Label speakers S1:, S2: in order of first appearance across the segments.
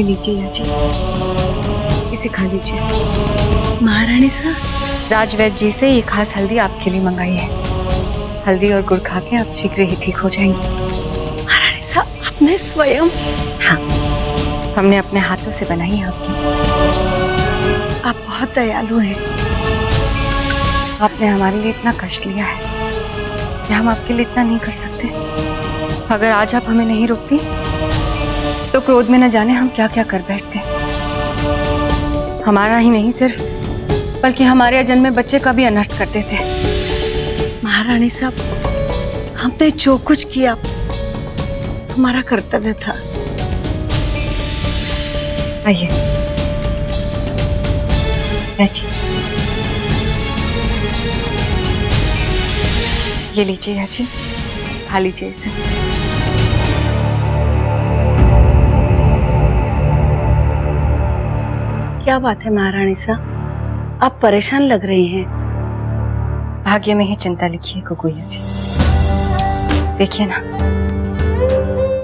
S1: ये लीजिए याची, इसे खा लीजिए।
S2: महारानी साहब,
S1: राजवैद्य जी से ये खास हल्दी आपके लिए मंगाई है। हल्दी और गुड़ खा के आप शीघ्र ही ठीक हो जाएंगे।
S2: महारानी साहब, आपने स्वयं?
S1: हाँ, हमने अपने हाथों से बनाई है आपकी।
S2: आप बहुत दयालु हैं।
S1: आपने हमारे लिए इतना कष्ट लिया है कि हम आपके लिए इतना नहीं कर सकते। अगर आज आप हमें नहीं रोकती तो क्रोध में न जाने हम क्या क्या कर बैठते। हमारा ही नहीं सिर्फ, बल्कि हमारे अजन्मे बच्चे का भी अनर्थ करते थे।
S2: महारानी साहब, हमने जो कुछ किया हमारा कर्तव्य था।
S1: आइए बैठिए। ये लीजिए याची, खा लीजिए इसे।
S2: क्या बात है महारानी साहब, आप परेशान लग रही हैं।
S1: भाग्य में ही चिंता लिखी है कुकुया जी। देखिए ना,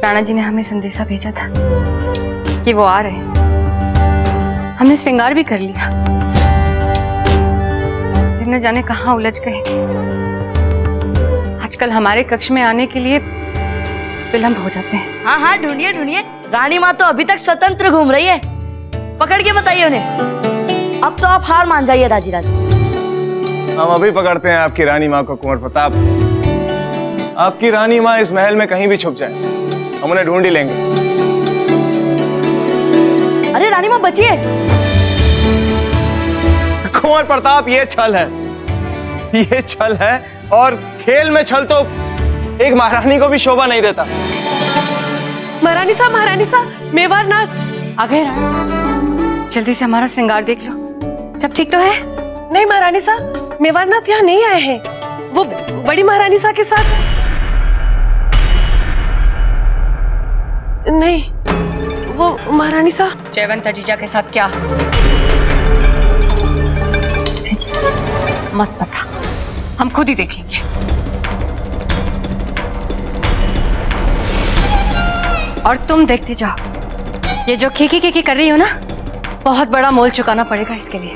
S1: राणा जी ने हमें संदेशा भेजा था कि वो आ रहे हैं। हमने श्रृंगार भी कर लिया, फिर न जाने कहाँ उलझ गए। आजकल हमारे कक्ष में आने के लिए विलंब हो जाते हैं।
S3: हाँ हाँ, ढूंढिए ढूंढिए। रानी माँ तो अभी तक स्वतंत्र घूम रही है, पकड़ के बताइए उन्हें। अब तो आप हार मान जाइए राजीराज।
S4: हम अभी पकड़ते हैं आपकी रानी माँ को कुंवर प्रताप। आपकी रानी माँ इस महल में कहीं भी छुप जाए, हम उन्हें ढूंढ ही लेंगे।
S3: अरे रानी माँ बचिए।
S4: कुंवर प्रताप, ये छल है, ये छल है, और खेल में छल तो एक महारानी को भी शोभा नहीं देता।
S2: महारानी साहब, मेवाड़ नाथ
S1: आ गए राणा, जल्दी से हमारा श्रृंगार देख लो। सब ठीक तो है?
S2: नहीं महारानी साहब, मेवाड़ नाथ यहाँ नहीं आए हैं। वो बड़ी महारानी साहब के साथ नहीं, वो महारानी साहब
S1: जयवंत जीजा के साथ। क्या ठीक है, मत पता, हम खुद ही देख लेंगे। और तुम देखते जाओ, ये जो खीखी खीखी कर रही हो ना, बहुत बड़ा मोल चुकाना पड़ेगा इसके लिए।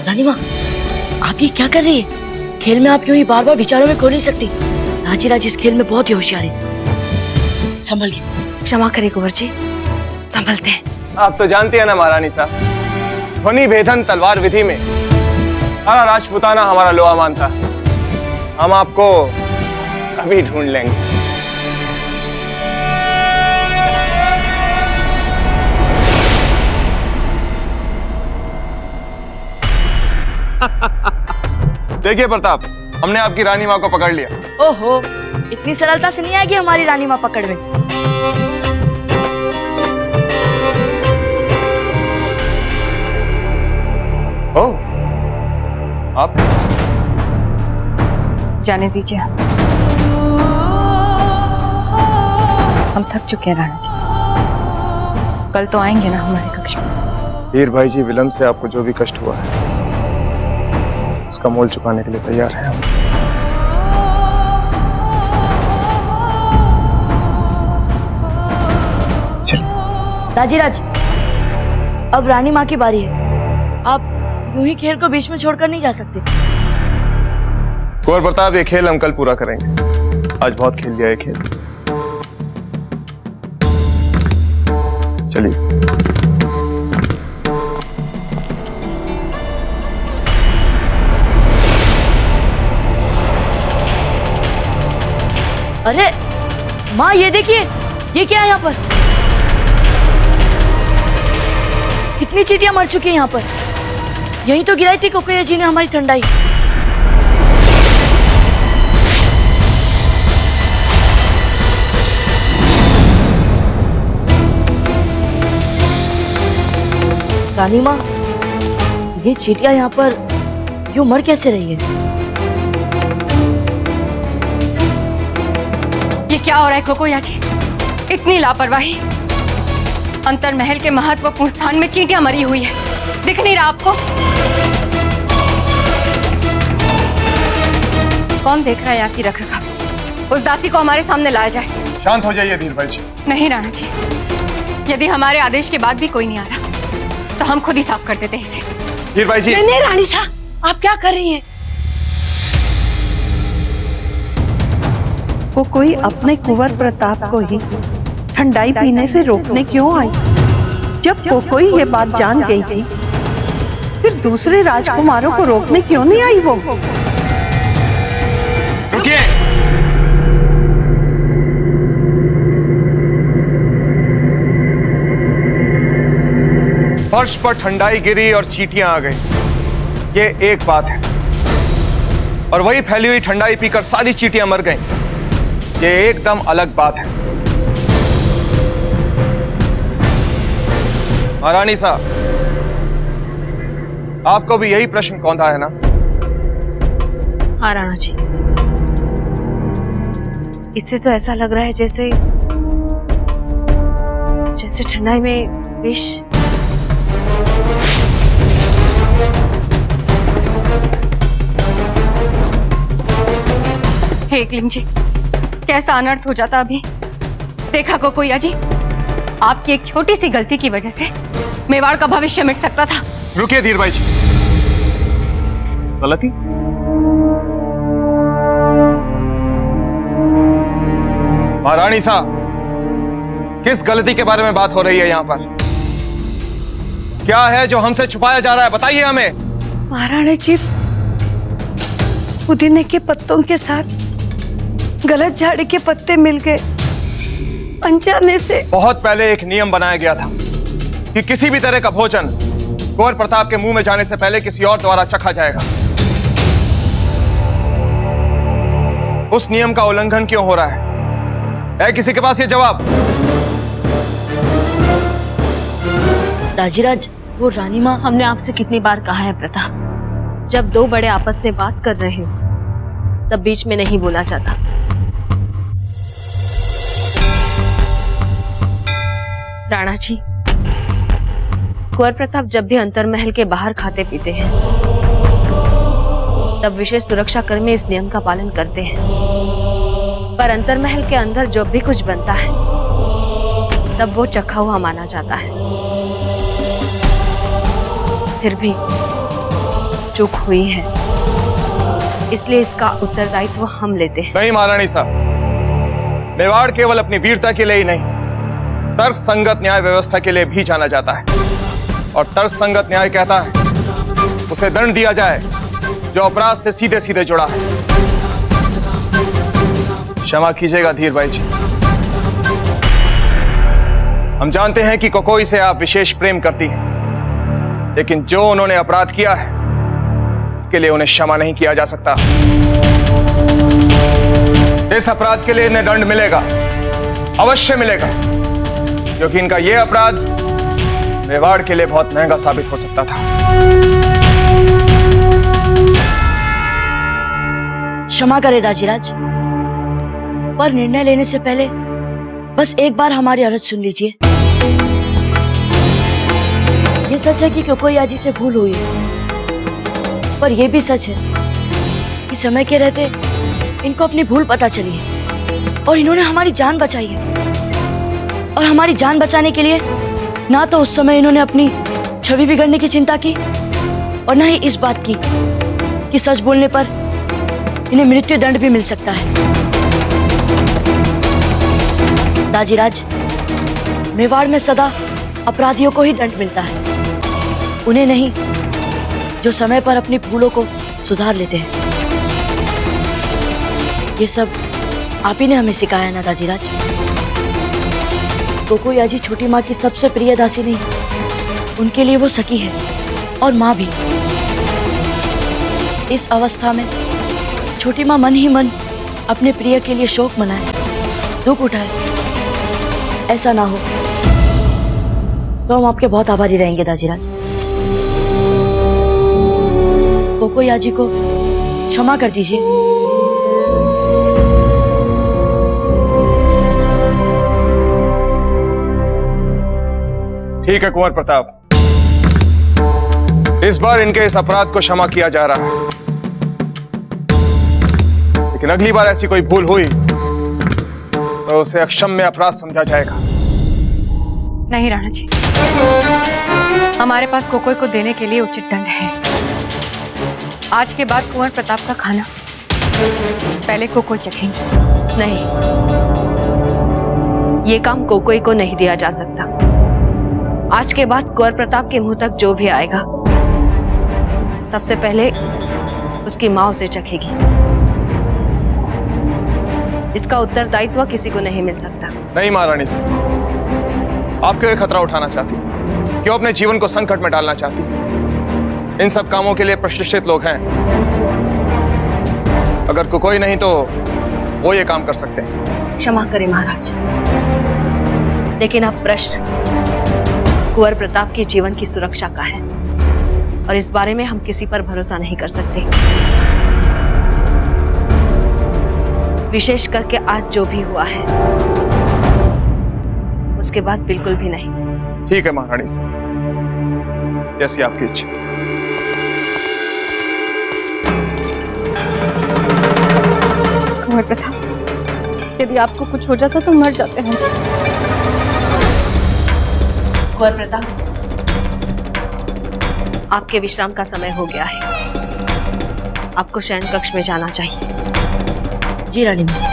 S3: रानी माँ, आप ये क्या कर रही है? खेल में आप यूं ही बार बार विचारों में खो नहीं सकती। राजीराज इस खेल में बहुत ही होशियार है, संभलिए।
S1: क्षमा करें कुंवर जी, संभलते हैं।
S4: आप तो जानती है ना महारानी साहब, ध्वनि भेदन तलवार विधि में सारा राजपुताना हमारा लोहा मानता। हम आपको अभी ढूंढ लेंगे। देखिए प्रताप, हमने आपकी रानी माँ को पकड़ लिया।
S3: ओहो, इतनी सरलता से नहीं आएगी हमारी रानी माँ पकड़ में।
S4: ओह, आप
S1: जाने दीजिए, हम थक चुके हैं राणा जी। कल तो आएंगे ना हमारे कक्ष में।
S4: वीर भाई जी, विलंब से आपको जो भी कष्ट हुआ है उसका मोल चुकाने के लिए तैयार है हम। चलिए।
S3: राजीराज, अब रानी माँ की बारी है। आप यूं ही खेल को बीच में छोड़कर नहीं जा सकते।
S4: कुंवर प्रताप, ये खेल हम कल पूरा करेंगे। आज बहुत खेल लिया ये खेल। चलिए।
S3: अरे माँ, ये देखिए, ये क्या है यहाँ पर? कितनी चींटियां मर चुकी हैं यहाँ पर। यही तो गिराई थी कुकुया जी ने हमारी ठंडाई। रानी माँ, ये चींटियां यहाँ पर यूं मर कैसे रही है?
S1: ये क्या हो रहा है कुकुया जी? इतनी लापरवाही। अंतरमहल के महत्वपूर्ण स्थान में चींटियां मरी हुई है, दिख नहीं रहा आपको? कौन देख रहा है यहाँ की रखरखाव? उस दासी को हमारे सामने लाया जाए।
S4: शांत हो जाइए धीरबाई जी।
S1: नहीं राणा जी, यदि हमारे आदेश के बाद भी कोई नहीं आ रहा तो हम खुद ही साफ कर देते इसे।
S4: धीरबाई जी।
S2: नहीं रानी साहब, आप क्या कर रही हैं?
S5: वो कोई अपने कुंवर प्रताप को ही ठंडाई पीने से रोकने क्यों आई? जब कोई ये बात जान गई थी, फिर दूसरे राजकुमारों को रोकने क्यों नहीं आई वो?
S4: रुकिए। फर्श पर ठंडाई गिरी और चींटियां आ गई, ये एक बात है। और वही फैली हुई ठंडाई पीकर सारी चींटियां मर गईं, ये एकदम अलग बात है। महारानी साहब, आपको भी यही प्रश्न कौंधा है ना?
S3: हाँ राणा जी, इससे तो ऐसा लग रहा है जैसे ठंडाई में विष।
S1: हे एकलिंग जी, कैसा अनर्थ हो जाता अभी। देखा कोकोया जी, आपकी एक छोटी सी गलती की वजह से मेवाड़ का भविष्य मिट सकता था।
S4: रुकिए धीरबाई जी। गलती? महारानी साहब, किस गलती के बारे में बात हो रही है यहाँ पर? क्या है जो हमसे छुपाया जा रहा है, बताइए हमें।
S2: महारानी जी, पुदीने के पत्तों के साथ गलत झाड़ी के पत्ते मिल गए, अनजाने से।
S4: बहुत पहले एक नियम बनाया गया था कि किसी भी तरह का भोजन कुंवर प्रताप के मुंह में जाने से पहले किसी और द्वारा चखा जाएगा। उस नियम का उल्लंघन क्यों हो रहा है किसी के पास ये जवाब?
S3: दाजीराज, वो रानी माँ।
S1: हमने आपसे कितनी बार कहा है प्रताप, जब दो बड़े आपस में बात कर रहे हो तब बीच में नहीं बोला जाता। राणा जी, कुंवर प्रताप जब भी अंतरमहल के बाहर खाते पीते हैं तब विशेष सुरक्षा कर्मी इस नियम का पालन करते हैं, पर अंतरमहल के अंदर जो भी कुछ बनता है तब वो चखा हुआ माना जाता है। फिर भी चूक हुई है, इसलिए इसका उत्तरदायित्व हम लेते हैं।
S4: नहीं महारानी साहब, मेवाड़ केवल अपनी वीरता के लिए ही नहीं, तर्क संगत न्याय व्यवस्था के लिए भी जाना जाता है। और तर्क संगत न्याय कहता है उसे दंड दिया जाए जो अपराध से सीधे सीधे जुड़ा है। क्षमा कीजिएगा धीरबाई जी, हम जानते हैं कि कोकोई से आप विशेष प्रेम करती हैं, लेकिन जो उन्होंने अपराध किया है इसके लिए उन्हें क्षमा नहीं किया जा सकता। इस अपराध के लिए इन्हें दंड मिलेगा, अवश्य मिलेगा, क्योंकि इनका यह अपराध मेवाड़ के लिए बहुत महंगा साबित हो सकता था।
S3: क्षमा करे दाजीराज, पर निर्णय लेने से पहले बस एक बार हमारी अर्ज सुन लीजिए। ये सच है कि कोकोई आजी से भूल हुई है, पर यह भी सच है कि समय के रहते इनको अपनी भूल पता चली है और इन्होंने हमारी जान बचाई है। और हमारी जान बचाने के लिए ना तो उस समय इन्होंने अपनी छवि बिगड़ने की चिंता की और ना ही इस बात की कि सच बोलने पर इन्हें मृत्यु दंड भी मिल सकता है। दाजीराज, मेवाड़ में सदा अपराधियों को ही दंड मिलता है, उन्हें नहीं जो समय पर अपनी भूलों को सुधार लेते हैं। ये सब आप ही ने हमें सिखाया ना दाजीराज। कोकोई आजी छोटी माँ की सबसे प्रिय दासी नहीं, उनके लिए वो सखी है और माँ भी। इस अवस्था में छोटी माँ मन ही मन अपने प्रिय के लिए शोक मनाए, दुख उठाए। ऐसा ना हो तो हम आपके बहुत आभारी रहेंगे दाजीराज। कोकोई आजी को क्षमा कर दीजिए।
S4: ठीक है कुंवर प्रताप, इस बार इनके इस अपराध को क्षमा किया जा रहा है, लेकिन अगली बार ऐसी कोई भूल हुई तो उसे अक्षम्य अपराध समझा जाएगा।
S1: नहीं राणा जी, हमारे पास कोकोई को देने के लिए उचित दंड है। आज के बाद कुंवर प्रताप का खाना पहले कोकोई चखेंगे।
S3: नहीं, ये काम कोकोई को नहीं दिया जा सकता। आज के बाद कुंवर प्रताप के मुंह तक जो भी आएगा सबसे पहले उसकी मां उसे चखेगी। इसका उत्तरदायित्व किसी को नहीं मिल सकता।
S4: नहीं महारानी से, आप क्यों ये खतरा उठाना चाहती, क्यों अपने जीवन को संकट में डालना चाहती? इन सब कामों के लिए प्रशिक्षित लोग हैं, अगर कोई नहीं तो वो ये काम कर सकते हैं।
S3: क्षमा करें महाराज, लेकिन अब प्रश्न कुंवर प्रताप के जीवन की सुरक्षा का है और इस बारे में हम किसी पर भरोसा नहीं कर सकते, विशेष करके आज जो भी हुआ है उसके बाद बिल्कुल भी नहीं।
S4: ठीक है महारानी से, जैसी आपकी इच्छा।
S1: कुंवर प्रताप, यदि आपको कुछ हो जाता तो मर जाते हम।
S3: कुंवर प्रताप, आपके विश्राम का समय हो गया है, आपको शयन कक्ष में जाना चाहिए। जी रानी मां।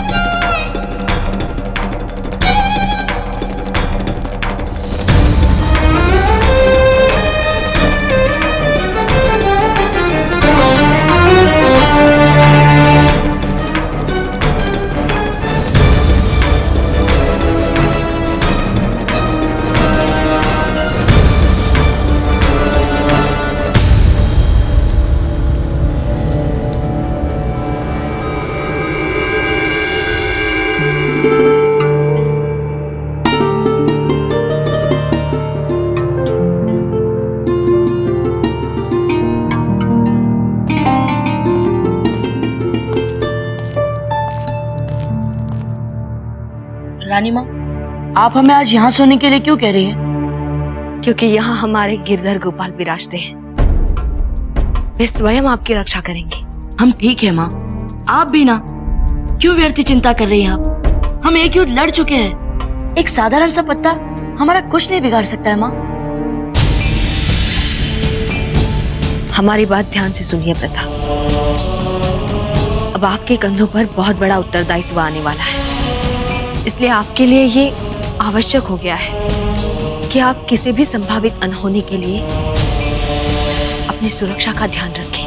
S3: रानी माँ, आप हमें आज यहाँ सोने के लिए क्यों कह रही हैं? क्योंकि यहाँ हमारे गिरधर गोपाल विराजते हैं, वे स्वयं आपकी रक्षा करेंगे। हम ठीक है माँ, आप भी ना। क्यों व्यर्थ चिंता कर रही हैं आप? हम एक युद्ध लड़ चुके हैं, एक साधारण सा पत्ता हमारा कुछ नहीं बिगाड़ सकता है माँ। हमारी बात ध्यान से सुनिए प्रताप, अब आपके कंधों पर बहुत बड़ा उत्तरदायित्व आने वाला है, इसलिए आपके लिए ये आवश्यक हो गया है कि आप किसी भी संभावित अनहोनी के लिए अपनी सुरक्षा का ध्यान रखें।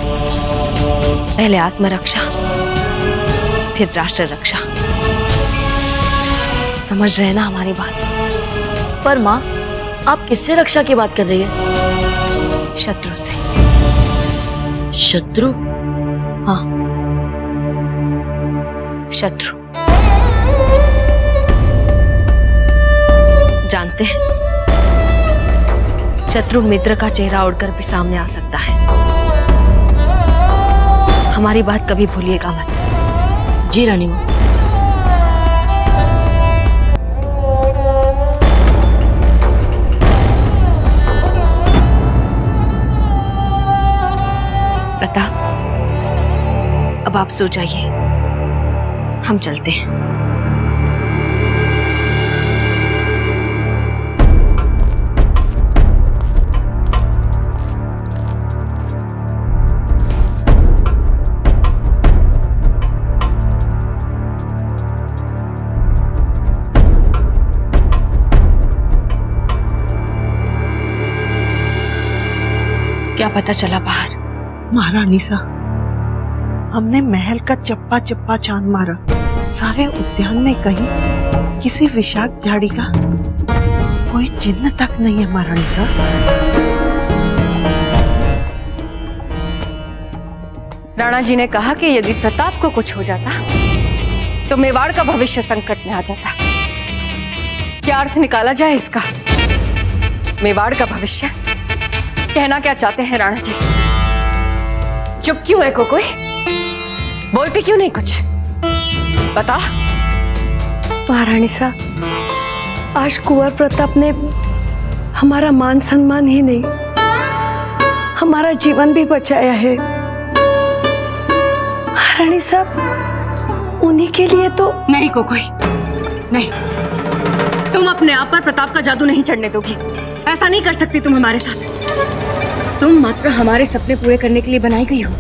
S3: पहले आत्मरक्षा, फिर राष्ट्र रक्षा। समझ रहे ना हमारी बात? पर माँ, आप किससे रक्षा की बात कर रही है? शत्रु से। शत्रु? हाँ, शत्रु। जानते हैं, शत्रु मित्र का चेहरा ओढ़कर भी सामने आ सकता है। हमारी बात कभी भूलिएगा मत। जी रानी माँ। प्रताप, अब आप सो जाइए, हम चलते हैं। क्या पता चला बाहर?
S5: महारानी सा, हमने महल का चप्पा चप्पा छान मारा, सारे उद्यान में कहीं किसी विषाक्त झाड़ी का कोई चिन्ह तक नहीं है महारानी सा।
S1: राणा जी ने कहा कि यदि प्रताप को कुछ हो जाता तो मेवाड़ का भविष्य संकट में आ जाता। क्या अर्थ निकाला जाए इसका? मेवाड़ का भविष्य कहना क्या चाहते हैं राणा जी? चुप क्यों है कोकोई? बोलती क्यों नहीं कुछ? बता।
S2: महारानी साहब, आज कुंवर प्रताप ने हमारा मान सम्मान ही नहीं, हमारा जीवन भी बचाया है। महारानी साहब, उन्हीं के लिए तो।
S1: नहीं कोकोई, नहीं, तुम अपने आप पर प्रताप का जादू नहीं चढ़ने दोगी। ऐसा नहीं कर सकती तुम हमारे साथ। तुम मात्र हमारे सपने पूरे करने के लिए बनाई गई हो।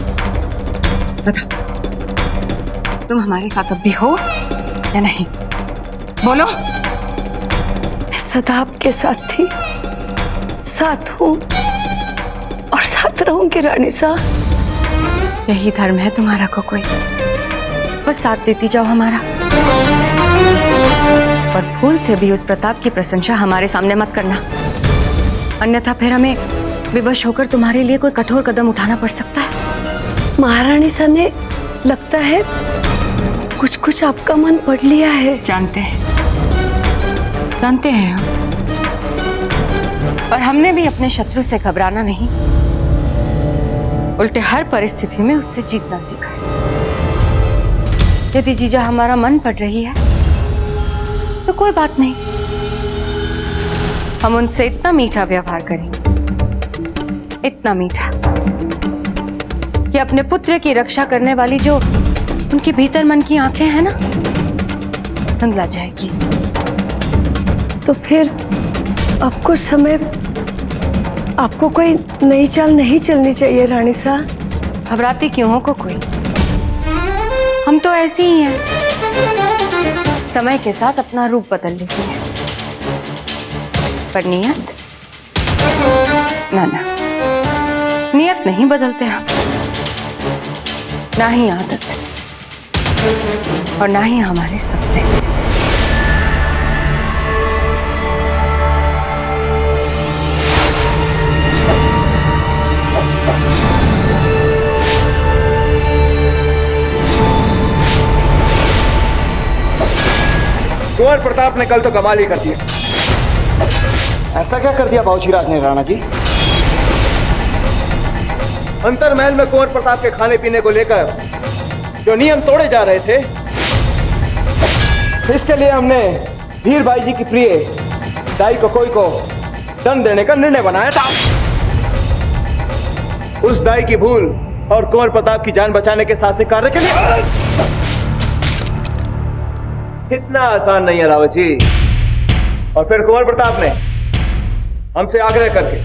S1: बताओ, तुम हमारे साथ अब भी हो या नहीं? बोलो।
S2: मैं सदा आपके साथ थी, साथ हूँ और साथ रहूंगी रानी साहब।
S1: यही धर्म है तुम्हारा कोकोई, बस साथ देती जाओ हमारा। और भूल से भी उस प्रताप की प्रशंसा हमारे सामने मत करना, अन्यथा फिर हमें विवश होकर तुम्हारे लिए कोई कठोर कदम उठाना पड़ सकता है।
S2: महारानी सा ने लगता है कुछ कुछ आपका मन पढ़ लिया है।
S1: जानते हैं हम, और हमने भी अपने शत्रु से घबराना नहीं, उल्टे हर परिस्थिति में उससे जीतना सीखा है। यदि जीजा हमारा मन पढ़ रही है तो कोई बात नहीं, हम उनसे इतना मीठा व्यवहार करेंगे, इतना मीठा कि अपने पुत्र की रक्षा करने वाली जो उनके भीतर मन की आंखें हैं ना, धुंधला जाएगी।
S2: तो फिर अब कुछ समय आपको कोई नई चाल नहीं चलनी चाहिए रानी साहब।
S1: घबराती क्यों हो कोई? हम तो ऐसे ही हैं, समय के साथ अपना रूप बदल लेते हैं, पर नियत ना, नियत नहीं बदलते हम, ना ही आदत और ना ही हमारे सपने।
S4: कुंवर प्रताप ने कल तो कमाल ही कर दिया।
S6: ऐसा क्या कर दिया बाबूजीराज ने राणा जी?
S4: अंतरमहल में कुंवर प्रताप के खाने पीने को लेकर जो नियम तोड़े जा रहे थे, इसके लिए हमने वीर भाई जी की प्रिय दाई कोकोई को दंड देने का निर्णय बनाया था। उस दाई की भूल और कुंवर प्रताप की जान बचाने के साहसिक कार्य के लिए इतना आसान नहीं है रावत जी। और फिर कुंवर प्रताप ने हमसे आग्रह करके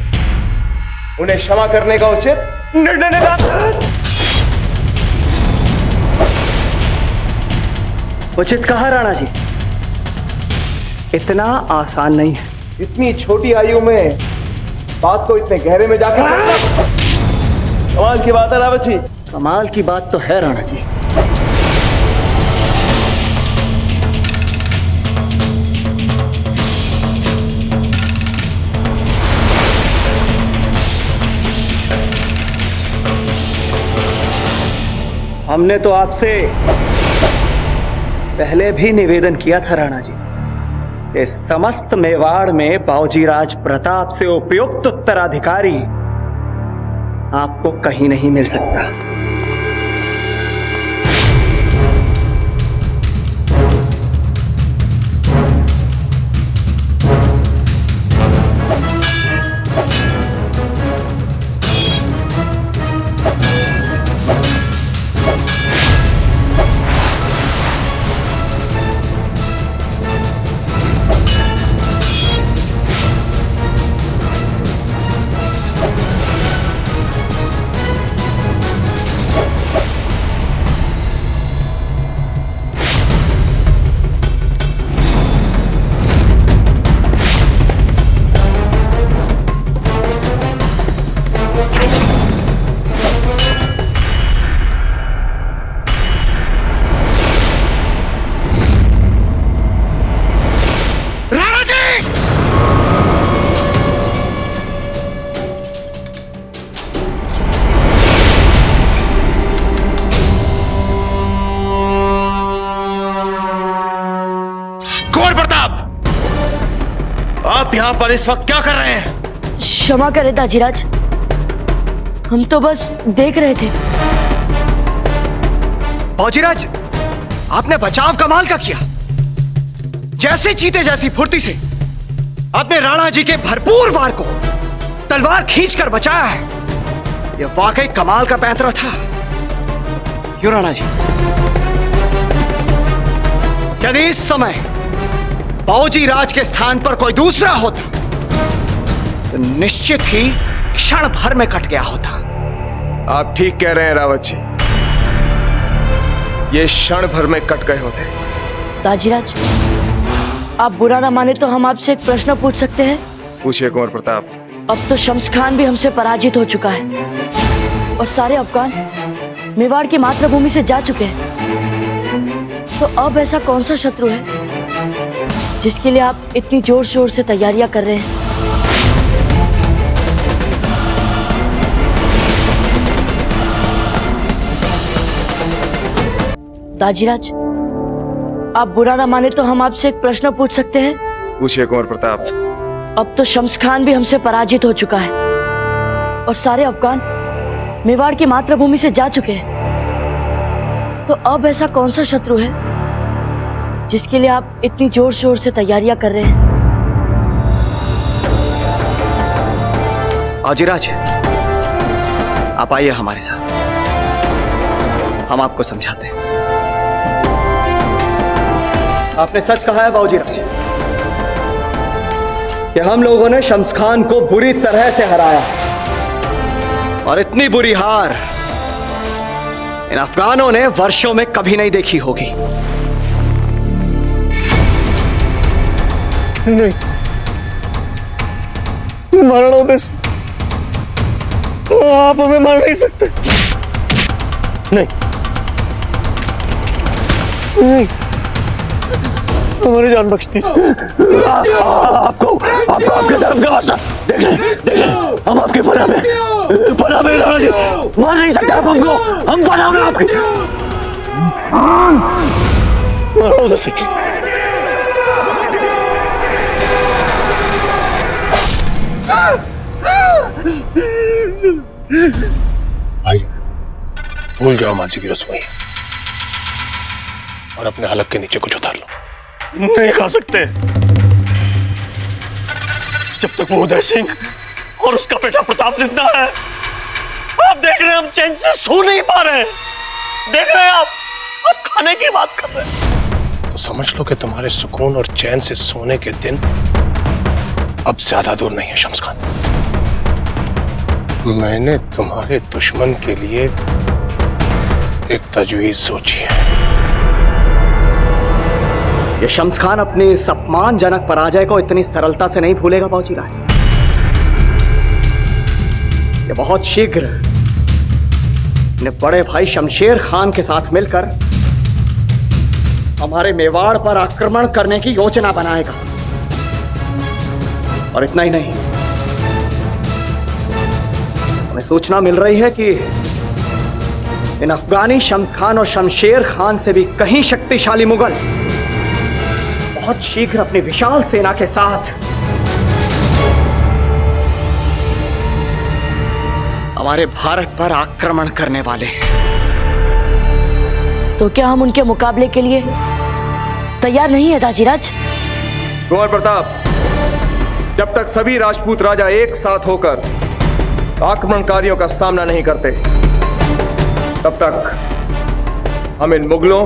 S4: उन्हें क्षमा करने का उचित निर्णय लिया।
S6: उचित कहा राणा जी, इतना आसान नहीं है।
S4: इतनी छोटी आयु में बात को इतने गहरे में जाकर समझना कमाल की बात है रावत जी।
S6: कमाल की बात तो है राणा जी। हमने तो आपसे पहले भी निवेदन किया था राणा जी, इस समस्त मेवाड़ में बाबूजीराज प्रताप से उपयुक्त उत्तराधिकारी आपको कहीं नहीं मिल सकता।
S4: कुंवर प्रताप, आप यहां पर इस वक्त क्या कर रहे हैं?
S3: क्षमा करें दाजीराज, हम तो बस देख रहे थे।
S7: बाबूजीराज, आपने बचाव कमाल का किया। जैसे चीते जैसी फुर्ती से
S6: आपने राणा जी के भरपूर वार को तलवार खींचकर बचाया है। यह वाकई कमाल का पैंतरा था। क्यों राणा जी? यदि इस समय बाबूजी राज के स्थान पर कोई दूसरा होता तो निश्चित ही क्षण भर में कट गया होता।
S4: आप ठीक कह रहे हैं रावत जी, ये क्षण भर में कट गए होते।
S3: दाजीराज, आप बुरा ना माने तो हम आपसे एक प्रश्न पूछ सकते हैं?
S4: पूछिए कुंवर प्रताप।
S3: अब तो शम्स खान भी हमसे पराजित हो चुका है और सारे अफगान मेवाड़ की मातृभूमि से जा चुके हैं। तो अब ऐसा कौन सा शत्रु है जिसके लिए आप इतनी जोर शोर से तैयारियां कर रहे हैं? दाजीराज, आप बुरा ना माने तो हम आपसे एक प्रश्न पूछ सकते हैं?
S4: पूछिए कुंवर प्रताप।
S3: अब तो शम्स खान भी हमसे पराजित हो चुका है और सारे अफगान मेवाड़ की मातृभूमि से जा चुके हैं। तो अब ऐसा कौन सा शत्रु है जिसके लिए आप इतनी जोर शोर से तैयारियां कर रहे हैं?
S6: बाजीराज, आप आइए हमारे साथ, हम आपको समझाते हैं। आपने सच कहा है बाबूजीराज कि हम लोगों ने शम्स खान को बुरी तरह से हराया और इतनी बुरी हार इन अफगानों ने वर्षों में कभी नहीं देखी होगी।
S7: नहीं, मरणोदेश आप हमें मार नहीं सकते। नहीं, नहीं, हमारी जान बख्श दी। आपको आपके धर्म का वास्ता देख ले, हम आपके पनाह में राणा जी, मार नहीं सकते आप हमको, हम पनाह में आपके। मरणोदेश
S8: भाई, भूल जाओ माजी की रसोई और अपने हलक के नीचे कुछ उतार लो।
S7: नहीं खा सकते जब तक वो उदय सिंह और उसका बेटा प्रताप जिंदा है। आप देख रहे हैं हम चैन से सो नहीं पा रहे। देख रहे हैं आप खाने की बात कर रहे हैं।
S8: तो समझ लो कि तुम्हारे सुकून और चैन से सोने के दिन अब ज्यादा दूर नहीं है शम्स खान। मैंने तुम्हारे दुश्मन के लिए एक तजवीज सोची है।
S6: ये शम्स खान अपने इस अपमानजनक पराजय को इतनी सरलता से नहीं भूलेगा बाबूजीराज। ये बहुत शीघ्र अपने बड़े भाई शमशेर खान के साथ मिलकर हमारे मेवाड़ पर आक्रमण करने की योजना बनाएगा। और इतना ही नहीं, हमें सूचना मिल रही है कि इन अफगानी शम्स खान और शमशेर खान से भी कहीं शक्तिशाली मुगल बहुत शीघ्र अपनी विशाल सेना के साथ हमारे भारत पर आक्रमण करने वाले हैं।
S3: तो क्या हम उनके मुकाबले के लिए तैयार नहीं है दाजीराज?
S4: कुंवर प्रताप, जब तक सभी राजपूत राजा एक साथ होकर आक्रमणकारियों का सामना नहीं करते, तब तक हम इन मुगलों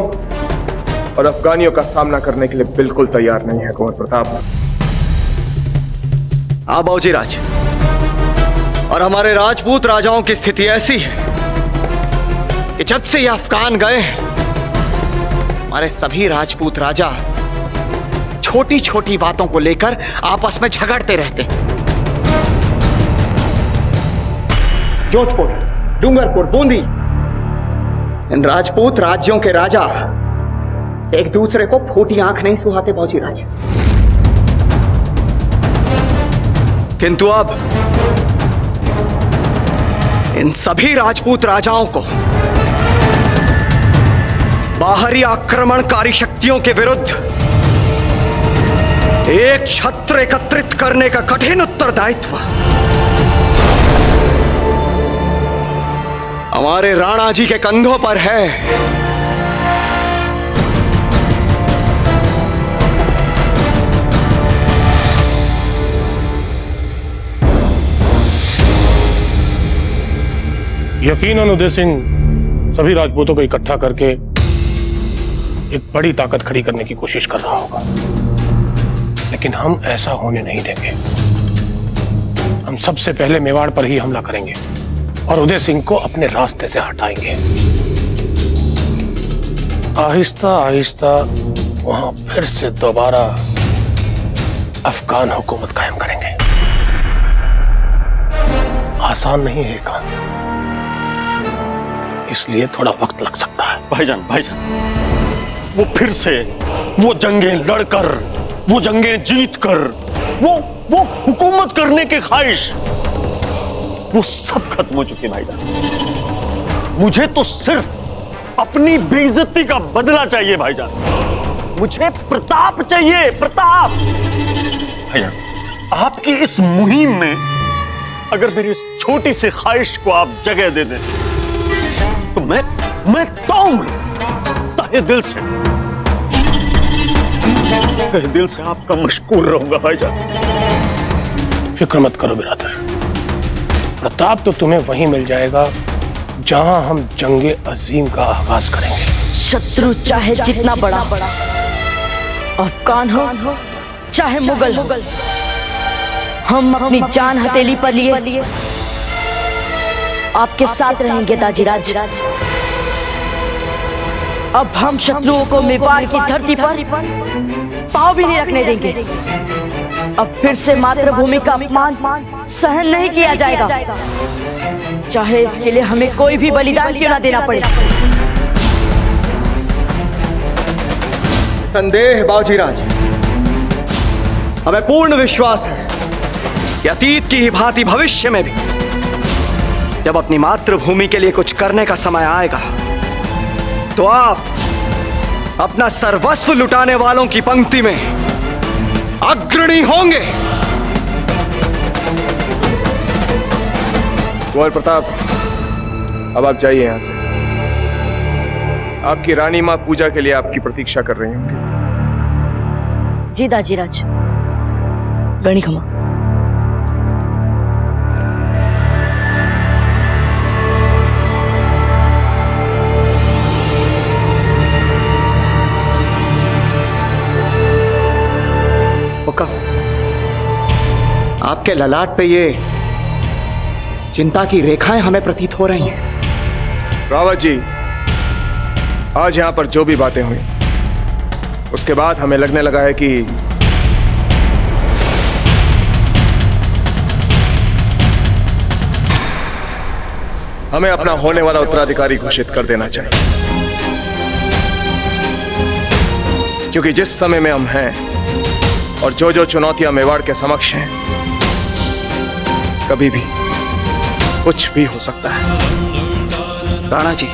S4: और अफगानियों का सामना करने के लिए बिल्कुल तैयार नहीं है कुंवर प्रताप।
S6: हाँ बाबूजीराज, और हमारे राजपूत राजाओं की स्थिति ऐसी है कि जब से ये अफगान गए हैं, हमारे सभी राजपूत राजा छोटी छोटी बातों को लेकर आपस में झगड़ते रहते हैं। जोधपुर, डूंगरपुर, बूंदी, इन राजपूत राज्यों के राजा एक दूसरे को फूटी आंख नहीं सुहाते बाबूजीराज। किंतु अब इन सभी राजपूत राजाओं को बाहरी आक्रमणकारी शक्तियों के विरुद्ध एक छत्र एकत्रित करने का कठिन उत्तरदायित्व हमारे राणा जी के कंधों पर है।
S8: यकीनन उदय सिंह सभी राजपूतों को इकट्ठा करके एक बड़ी ताकत खड़ी करने की कोशिश कर रहा होगा, लेकिन हम ऐसा होने नहीं देंगे। हम सबसे पहले मेवाड़ पर ही हमला करेंगे और उदय सिंह को अपने रास्ते से हटाएंगे। आहिस्ता आहिस्ता वहां फिर से दोबारा अफगान हुकूमत कायम करेंगे। आसान नहीं है काम, इसलिए थोड़ा वक्त लग सकता है।
S7: भाईजान वो फिर से वो जंगें लड़कर, वो जंगें जीतकर, वो हुकूमत करने की ख्वाहिश, वो सब खत्म हो चुकी भाईजान। मुझे तो सिर्फ अपनी बेइज्जती का बदला चाहिए भाईजान। मुझे प्रताप चाहिए, प्रताप। भाईजान, आपकी इस मुहिम में अगर मेरी इस छोटी सी ख्वाहिश को आप जगह दे दें तो मैं तहे दिल से आपका मशकूर रहूंगा भाईजान।
S8: फिक्र मत करो बिरादर, प्रताप तो तुम्हें वहीं मिल जाएगा जहां हम जंगे अजीम का आगाज करेंगे।
S3: शत्रु चाहे जितना बड़ा, अफगान हो चाहे मुगल हो, हम अपनी जान हथेली पर लिए आपके साथ रहेंगे ताजीराज। अब हम शत्रुओं को मेवाड़ की धरती पर पांव भी नहीं रखने देंगे। अब फिर से मातृभूमि का अपमान सहन नहीं किया जाएगा, चाहे इसके लिए हमें कोई भी बलिदान क्यों ना देना पड़े।
S6: संदेह बाजीराज, हमें पूर्ण विश्वास है कि अतीत की ही भांति भविष्य में भी जब अपनी मातृभूमि के लिए कुछ करने का समय आएगा तो आप अपना सर्वस्व लुटाने वालों की पंक्ति में अग्रणी होंगे।
S4: कुंवर प्रताप, अब आप जाइए यहां से। आपकी रानी मां पूजा के लिए आपकी प्रतीक्षा कर रही होंगी।
S3: जी दाजीराज, गणी खमा।
S6: आपके ललाट पे ये चिंता की रेखाएं हमें प्रतीत हो रही हैं।
S4: रावत जी, आज यहां पर जो भी बातें हुई उसके बाद हमें लगने लगा है कि हमें अपना होने वाला उत्तराधिकारी घोषित कर देना चाहिए, क्योंकि जिस समय में हम हैं और जो चुनौतियां मेवाड़ के समक्ष हैं, कभी भी कुछ भी हो सकता है।
S6: राणा जी,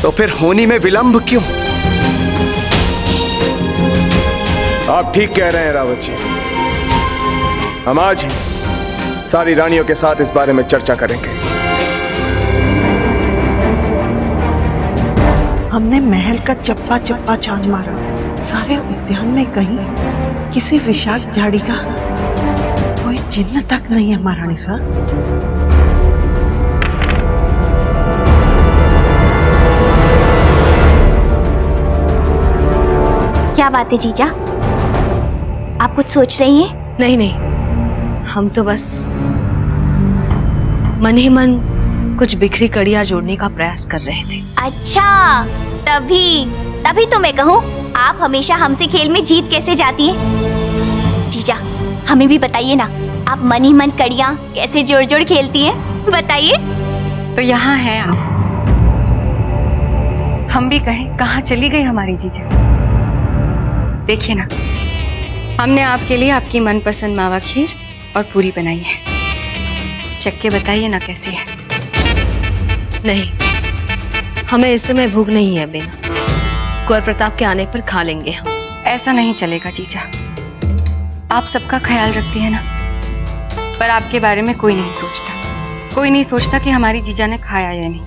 S6: तो फिर होनी में विलंब क्यों?
S4: आप ठीक कह रहे हैं रावत जी। हम आज ही सारी रानियों के साथ इस बारे में चर्चा करेंगे।
S5: हमने महल का चप्पा चप्पा छान मारा, सारे उद्यान में कहीं किसी विषाक्त झाड़ी का कोई चिन्ह तक नहीं है महारानी साहब।
S9: क्या बात है जीजा, आप कुछ सोच रही हैं?
S1: नहीं नहीं, हम तो बस मन ही मन कुछ बिखरी कड़ियां जोड़ने का प्रयास कर रहे थे।
S9: अच्छा, तभी तो मैं कहूँ, आप हमेशा हमसे खेल में जीत कैसे जाती हैं? जीजा, हमें भी बताइए ना, आप मन ही मन कड़ियां कैसे जोड़ जोड़ खेलती हैं? बताइए।
S1: तो यहाँ है आप, हम भी कहें कहाँ चली गई हमारी जीजा। देखिए ना, हमने आपके लिए आपकी मनपसंद मावा खीर और पूरी बनाई है, चख के बताइए ना कैसी है।
S10: नहीं, हमें इस समय भूख नहीं है बेना, कुंवर प्रताप के आने पर खा लेंगे हम।
S1: ऐसा नहीं चलेगा जीजा, आप सबका ख्याल रखती है ना, पर आपके बारे में कोई नहीं सोचता कि हमारी जीजा ने खाया या नहीं।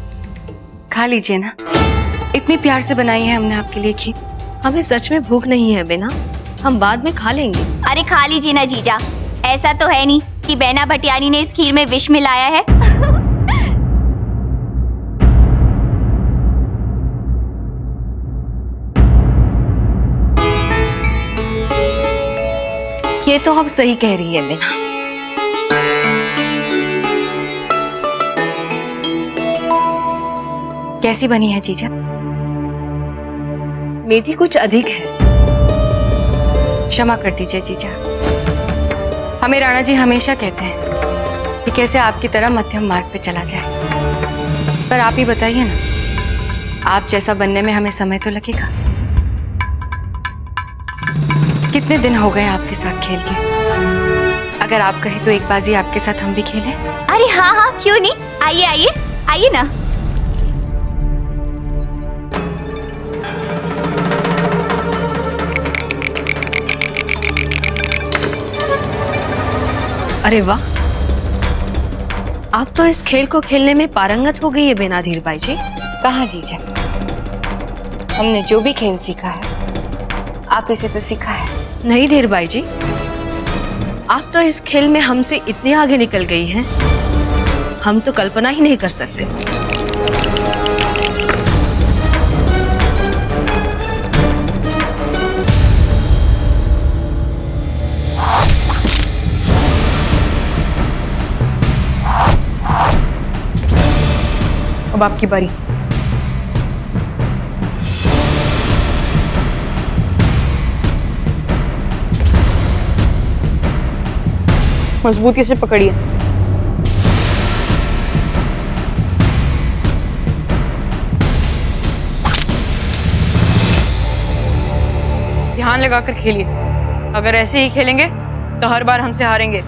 S1: खा लीजिए ना, इतनी प्यार से बनाई है हमने आपके लिए खीर।
S10: हमें सच में भूख नहीं है बेना, हम बाद में खा लेंगे।
S9: अरे खा लीजिए ना जीजा, ऐसा तो है नहीं कि बैना भटियारी ने इस खीर में विष मिलाया है?
S10: ये तो आप सही कह रही है बीना।
S1: कैसी बनी है जीजा?
S10: मीठी कुछ अधिक है।
S1: क्षमा कर दीजिए जीजा। हमें राणा जी हमेशा कहते हैं कि कैसे आपकी तरह मध्यम मार्ग पे चला जाए। पर आप ही बताइए ना, आप जैसा बनने में हमें समय तो लगेगा। कितने दिन हो गए आपके साथ खेल के? अगर आप कहें तो एक बाजी आपके साथ हम भी खेलें।
S9: अरे हाँ हाँ, क्यों नहीं, आइए आइए आइए ना।
S10: अरे वाह, आप तो इस खेल को खेलने में पारंगत हो गई है बीना धीर बाई जी।
S1: कहाँ जीजा, हमने जो भी खेल सीखा है आप इसे तो सीखा है।
S10: नहीं धीर बाई जी, आप तो इस खेल में हमसे इतनी आगे निकल गई हैं, हम तो कल्पना ही नहीं कर सकते।
S3: अब आपकी बारी। मजबूती से पकड़िए। ध्यान लगाकर खेलिए। अगर ऐसे ही खेलेंगे तो हर बार हमसे हारेंगे।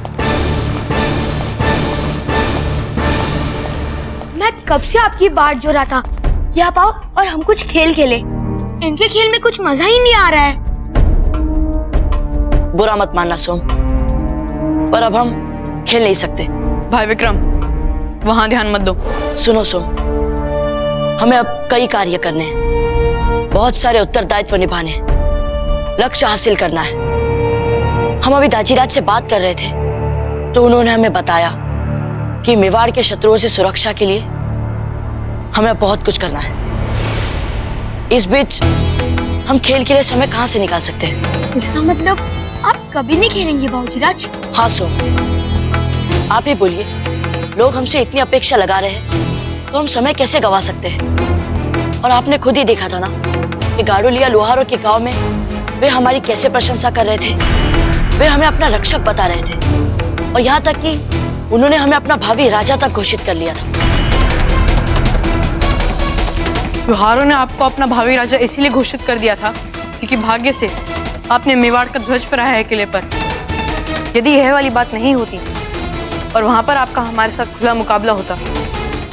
S11: मैं कब से आपकी बात जो रहा था कि आप आओ और हम कुछ खेल खेले। इनके खेल में कुछ मजा ही नहीं आ रहा है।
S3: बुरा मत मानना सोम, पर अब हम खेल नहीं सकते। भाई विक्रम, वहां ध्यान मत दो। सुनो सोम, हमें अब कई कार्य करने हैं, बहुत सारे उत्तरदायित्व निभाने हैं, लक्ष्य हासिल करना है। हम अभी दाजीराज से बात कर रहे थे तो उन्होंने हमें बताया कि मेवाड़ के शत्रुओं से सुरक्षा के लिए हमें बहुत कुछ करना है। इस बीच हम खेल के लिए समय कहां से निकाल सकते हैं?
S11: इसका मतलब आप कभी नहीं खेलेंगे बाबूजीराज?
S3: हाँ सो, आप ही बोलिए। लोग हमसे इतनी अपेक्षा लगा रहे हैं तो हम समय कैसे गवा सकते हैं? और आपने खुद ही देखा था ना कि गाड़ुलिया लोहारों के गांव में वे हमारी कैसे प्रशंसा कर रहे थे। वे हमें अपना रक्षक बता रहे थे और यहाँ तक कि उन्होंने हमें अपना भावी राजा तक घोषित कर लिया था। लोहारों ने आपको अपना भावी राजा इसीलिए घोषित कर दिया था क्योंकि भाग्य से आपने मेवाड़ का ध्वज फहराया है किले पर। यदि यह वाली बात नहीं होती और वहां पर आपका हमारे साथ खुला मुकाबला होता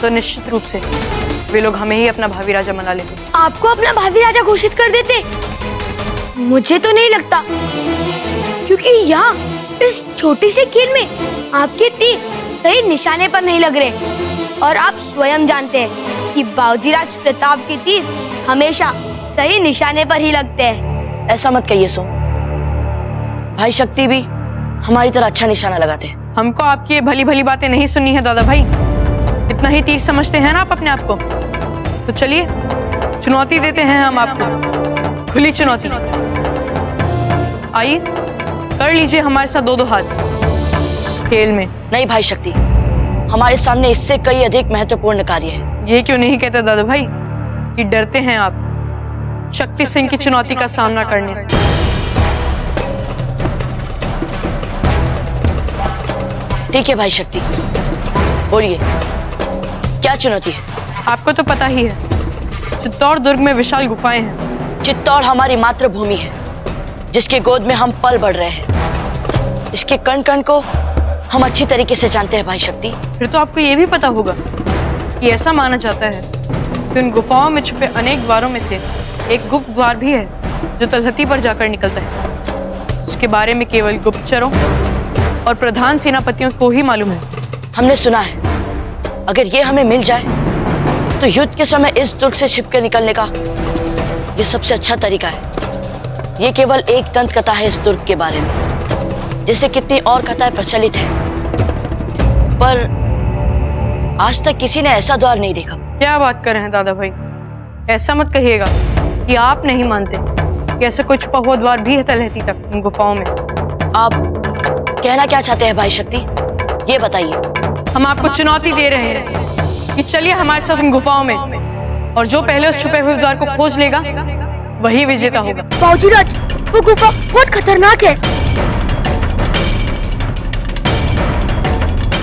S3: तो निश्चित रूप से वे लोग हमें ही अपना भावी राजा बना लेते।
S11: आपको अपना भावी राजा घोषित कर देते? मुझे तो नहीं लगता, क्योंकि यहाँ इस छोटी सी खेल में आपके तीर सही निशाने पर नहीं लग रहे और आप स्वयं जानते हैं कि बाबूजीराज प्रताप के तीर हमेशा सही निशाने पर ही लगते हैं।
S3: ऐसा मत कहिए सो, भाई शक्ति भी हमारी तरह अच्छा निशाना लगाते हैं। हमको आपकी ये भली भली बातें नहीं सुननी है दादा भाई। इतना ही तीर समझते हैं ना आप अपने आप को? तो चलिए चुनौती देते हैं हम आपको, खुली चुनौती। आइए कर लीजिए हमारे साथ दो हाथ खेल में। नहीं भाई शक्ति, हमारे सामने इससे कई अधिक महत्वपूर्ण कार्य है। ये क्यों नहीं कहते दादा भाई कि डरते हैं आप शक्ति सिंह की चुनौती का सामना करने से? ठीक है भाई शक्ति, बोलिए क्या चुनौती है? आपको तो पता ही है, चित्तौड़ दुर्ग में विशाल गुफाएं हैं। चित्तौड़ हमारी मातृभूमि है जिसके गोद में हम पल बढ़ रहे हैं। इसके कण कण को हम अच्छी तरीके से जानते हैं भाई शक्ति। फिर तो आपको ये भी पता होगा कि ऐसा माना जाता है कि उन गुफाओं में छुपे अनेक द्वारों में से एक गुप्त द्वार भी है जो तलहटी पर जाकर निकलता है। इसके बारे में केवल गुप्तचरों और प्रधान सेनापतियों को ही मालूम है। हमने सुना है अगर ये हमें मिल जाए तो युद्ध के समय इस दुर्ग से छिपकर निकलने का ये सबसे अच्छा तरीका है। ये केवल एक दंत कथा है इस दुर्ग के बारे में, जैसे कितनी और कथाएं प्रचलित हैं। पर आज तक किसी ने ऐसा द्वार नहीं देखा।
S12: क्या बात कर रहे हैं दादा भाई, ऐसा मत कहिएगा कि आप नहीं मानते कि ऐसा कोई छुपा हुआ द्वार भी है तलहटी तक इन गुफाओं में।
S3: आप कहना क्या चाहते हैं भाई शक्ति, ये बताइए।
S12: हम आपको चुनौती दे रहे हैं कि चलिए हमारे साथ इन गुफाओं में, और जो पहले उस छुपे हुए द्वार को खोज लेगा वही विजेता होगा।
S11: बाबूजीराज, वो गुफा बहुत खतरनाक है।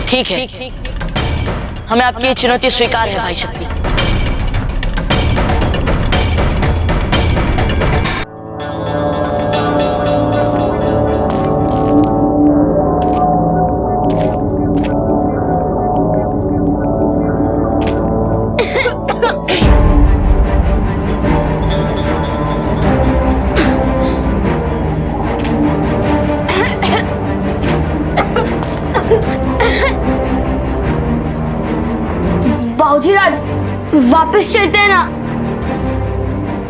S3: ठीक है, हमें आपकी ये चुनौती स्वीकार है भाई शक्ति।
S11: बाबूजीराज, वापस चलते हैं ना,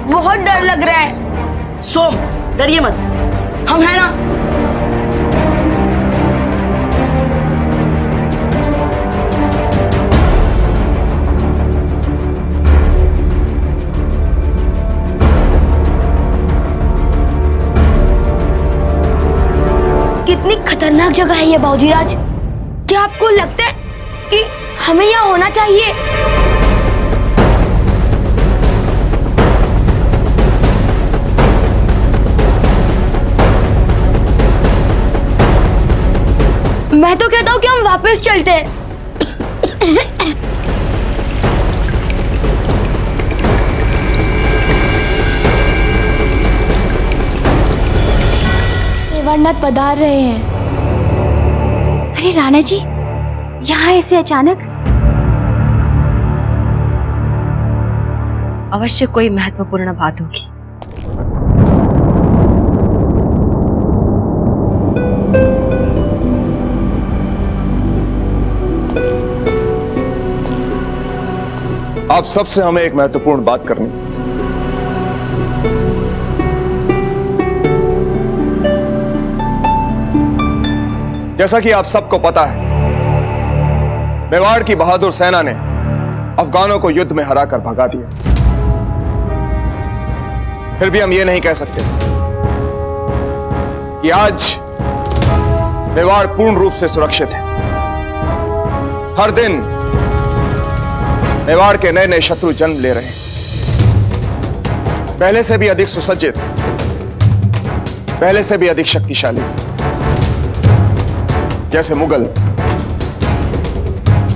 S11: बहुत डर लग रहा है।
S3: सोम, डरिए मत, हम हैं ना।
S11: कितनी खतरनाक जगह है ये बाबूजीराज। क्या आपको लगता है कि हमें यहाँ होना चाहिए? मैं तो कहता हूँ कि हम वापस चलते हैं। केदारनाथ पधार रहे हैं।
S9: अरे राणा जी, यहाँ ऐसे अचानक?
S10: अवश्य कोई महत्वपूर्ण बात होगी।
S4: आप सबसे हमें एक महत्वपूर्ण बात करनी। जैसा कि आप सबको पता है, मेवाड़ की बहादुर सेना ने अफगानों को युद्ध में हराकर भगा दिया। फिर भी हम ये नहीं कह सकते कि आज मेवाड़ पूर्ण रूप से सुरक्षित है। हर दिन मेवाड़ के नए नए शत्रु जन्म ले रहे हैं, पहले से भी अधिक सुसज्जित, पहले से भी अधिक शक्तिशाली। जैसे मुगल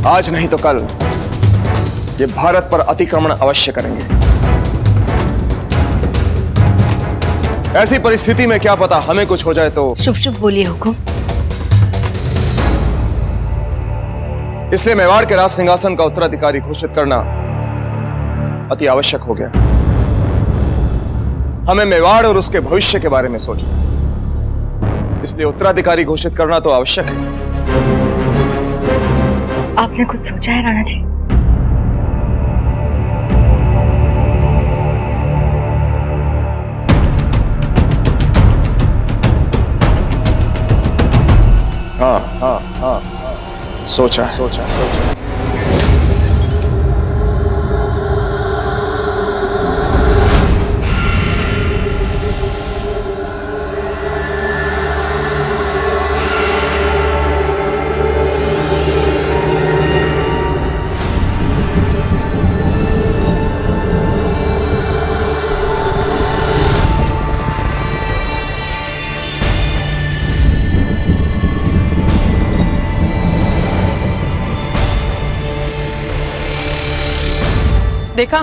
S4: आज नहीं तो कल ये भारत पर अतिक्रमण अवश्य करेंगे। ऐसी परिस्थिति में क्या पता हमें कुछ हो जाए तो।
S10: शुभ शुभ बोलिए हुकुम।
S4: इसलिए मेवाड़ के राज सिंहासन का उत्तराधिकारी घोषित करना अति आवश्यक हो गया। हमें मेवाड़ और उसके भविष्य के बारे में सोचना, इसलिए उत्तराधिकारी घोषित करना तो आवश्यक है।
S1: आपने कुछ सोचा है राणा जी?
S4: हाँ, सोचा।
S12: देखा,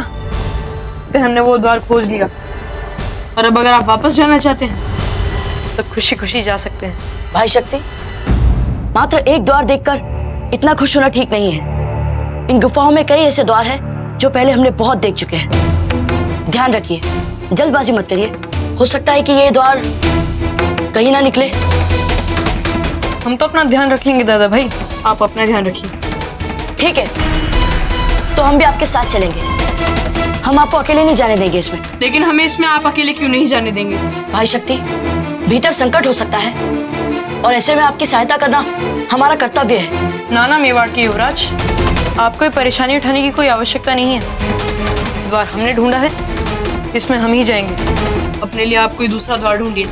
S12: तो हमने वो द्वार खोज लिया, और अब अगर आप वापस जाना चाहते हैं तो खुशी खुशी जा सकते हैं।
S3: भाई शक्ति, मात्र एक द्वार देखकर इतना खुश होना ठीक नहीं है। इन गुफाओं में कई ऐसे द्वार हैं जो पहले हमने बहुत देख चुके हैं। ध्यान रखिए, जल्दबाजी मत करिए, हो सकता है कि ये द्वार कहीं ना निकले।
S12: हम तो अपना ध्यान रखेंगे दादा भाई, आप अपना ध्यान रखिए।
S3: ठीक है, तो हम भी आपके साथ चलेंगे। हम आपको अकेले नहीं जाने देंगे इसमें।
S12: लेकिन हमें इसमें आप अकेले क्यों नहीं जाने देंगे?
S3: भाई शक्ति, भीतर संकट हो सकता है और ऐसे में आपकी सहायता करना हमारा कर्तव्य है।
S12: ना ना मेवाड़ के युवराज, आपको ये परेशानी उठाने की कोई आवश्यकता नहीं है। द्वार हमने ढूंढा है, इसमें हम ही जाएंगे। अपने लिए आप कोई दूसरा द्वार ढूंढिए।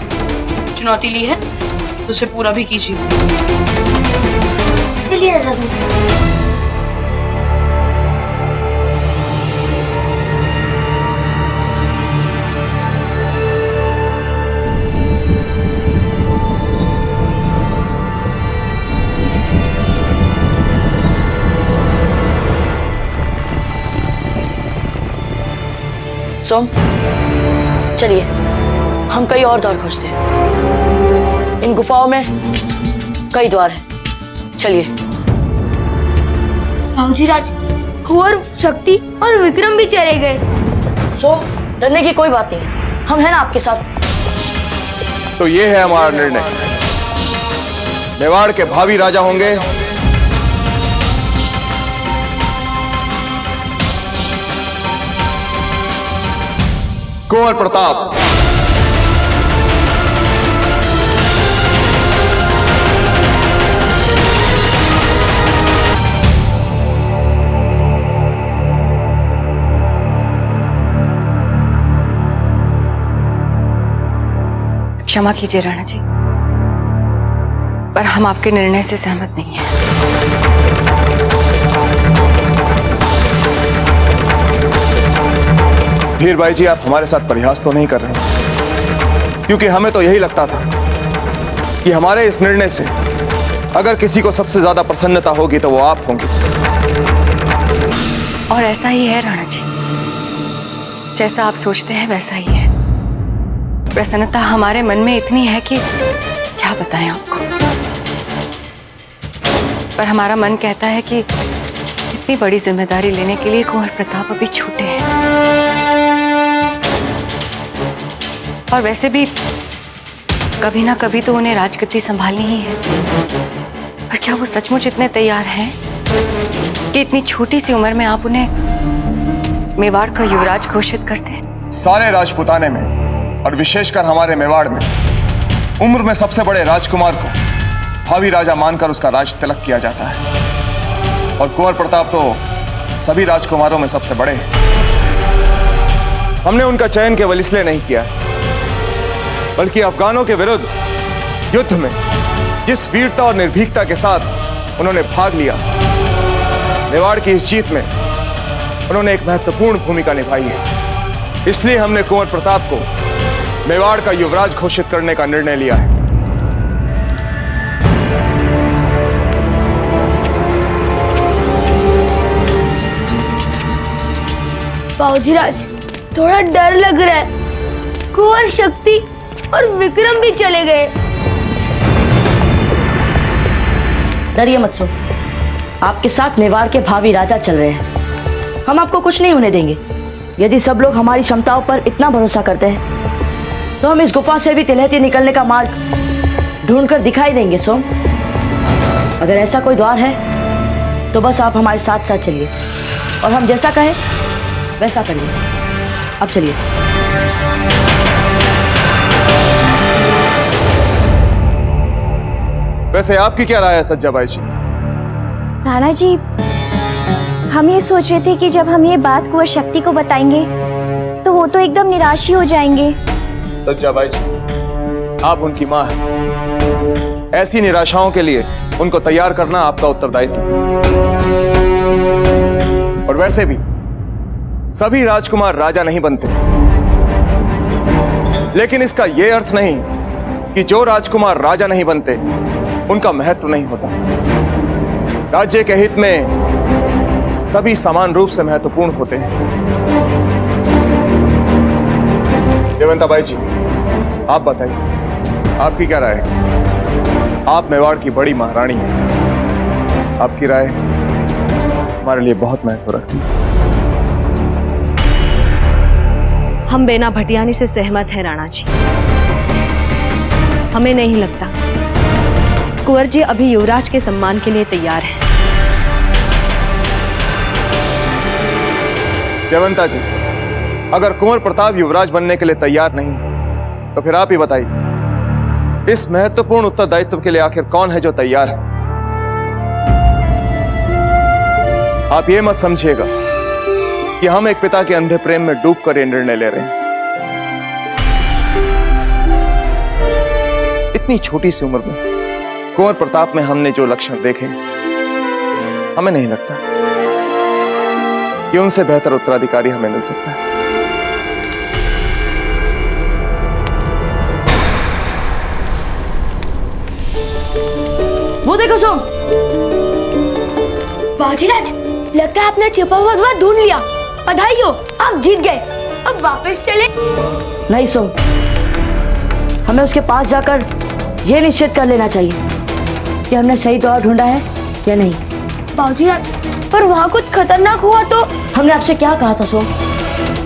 S12: चुनौती ली है तो उसे पूरा भी कीजिए।
S11: चलिए दादी।
S3: सोम, चलिए हम कई और द्वार खोजते हैं। इन गुफाओं में कई द्वार हैं। चलिए।
S11: बाबूजी राज, कुंवर, शक्ति और विक्रम भी चले गए।
S3: सोम, डरने की कोई बात नहीं, हम हैं ना आपके साथ।
S4: तो ये है हमारा निर्णय। मेवाड़ के भावी राजा होंगे कुंवर प्रताप।
S1: क्षमा कीजिए राणा जी, पर हम आपके निर्णय से सहमत नहीं हैं।
S4: धीरभाई जी, आप हमारे साथ परिहास तो नहीं कर रहे, क्योंकि हमें तो यही लगता था कि हमारे इस निर्णय से अगर किसी को सबसे ज्यादा प्रसन्नता होगी तो वो आप होंगे।
S1: और ऐसा ही है राणा जी, जैसा आप सोचते हैं वैसा ही है। प्रसन्नता हमारे मन में इतनी है कि क्या बताएं आपको। पर हमारा मन कहता है कि इतनी बड़ी जिम्मेदारी लेने के लिए कुंवर प्रताप अभी छूटे हैं। और वैसे भी कभी ना कभी तो उन्हें राजगद्दी संभालनी ही है। पर क्या वो सचमुच इतने तैयार हैं कि इतनी छोटी सी उम्र में आप उन्हें मेवाड़ का युवराज घोषित करते हैं?
S4: सारे राजपुताने में और विशेषकर हमारे मेवाड़ में उम्र में सबसे बड़े राजकुमार को भावी राजा मानकर उसका राज तिलक किया जाता है। और कुंवर प्रताप तो सभी राजकुमारों में सबसे बड़े हैं। हमने उनका चयन केवल इसलिए नहीं किया, बल्कि अफगानों के विरुद्ध युद्ध में जिस वीरता और निर्भीकता के साथ उन्होंने भाग लिया, मेवाड़ की इस जीत में उन्होंने एक महत्वपूर्ण भूमिका निभाई है। इसलिए हमने कुंवर प्रताप को मेवाड़ का युवराज घोषित करने का निर्णय लिया है।
S11: बाबूजी राज, थोड़ा डर लग रहा है। कुंवर, शक्ति और विक्रम भी चले गए।
S3: डरिए मत सो, आपके साथ मेवाड़ के भावी राजा चल रहे हैं। हम आपको कुछ नहीं होने देंगे। यदि सब लोग हमारी क्षमताओं पर इतना भरोसा करते हैं तो हम इस गुफा से भी तिलहती निकलने का मार्ग ढूंढकर दिखाई देंगे। सोम, अगर ऐसा कोई द्वार है तो बस आप हमारे साथ साथ चलिए और हम जैसा कहें वैसा करिए। अब चलिए।
S4: वैसे आपकी क्या राय है सज्जाबाई जी?
S9: राणा जी, हम ये सोच रहे थे कि जब हम ये बात कुंवर शक्ति को बताएंगे तो वो तो एकदम निराश ही हो जाएंगे।
S4: सज्जाबाई जी, आप उनकी मां हैं। ऐसी निराशाओं के लिए उनको तैयार करना आपका उत्तरदायित्व। और वैसे भी सभी राजकुमार राजा नहीं बनते, लेकिन इसका यह अर्थ नहीं कि जो राजकुमार राजा नहीं बनते उनका महत्व नहीं होता। राज्य के हित में सभी समान रूप से महत्वपूर्ण होते हैं। जयवंताबाई जी, आप बताइए, आपकी क्या राय है? आप मेवाड़ की बड़ी महारानी हैं। आपकी राय हमारे लिए बहुत महत्व रखती है।
S10: हम बेना भटियानी से सहमत हैं राणा जी। हमें नहीं लगता कुंवर जी अभी युवराज के सम्मान के लिए तैयार हैं।
S4: जयवंता जी, अगर कुंवर प्रताप युवराज बनने के लिए तैयार नहीं तो फिर आप ही बताइए, इस महत्वपूर्ण उत्तरदायित्व के लिए आखिर कौन है जो तैयार है? आप ये मत समझिएगा कि हम एक पिता के अंधे प्रेम में डूबकर ये निर्णय ले रहे हैं। इतनी छोटी सी उम्र में कुंवर प्रताप में हमने जो लक्षण देखे, हमें नहीं लगता कि उनसे बेहतर उत्तराधिकारी हमें मिल सकता है।
S3: वो देखो सोम।
S11: बाजीराज, लगता है आपने छिपा हुआ द्वार ढूंढ लिया। बधाई हो, आप जीत गए। अब वापस चले।
S3: नहीं सोम, हमें उसके पास जाकर यह निश्चित कर लेना चाहिए कि हमने सही द्वार ढूंढा है या नहीं।
S11: बाजीराज, पर वहाँ कुछ खतरनाक हुआ तो?
S3: हमने आपसे क्या कहा था सोम?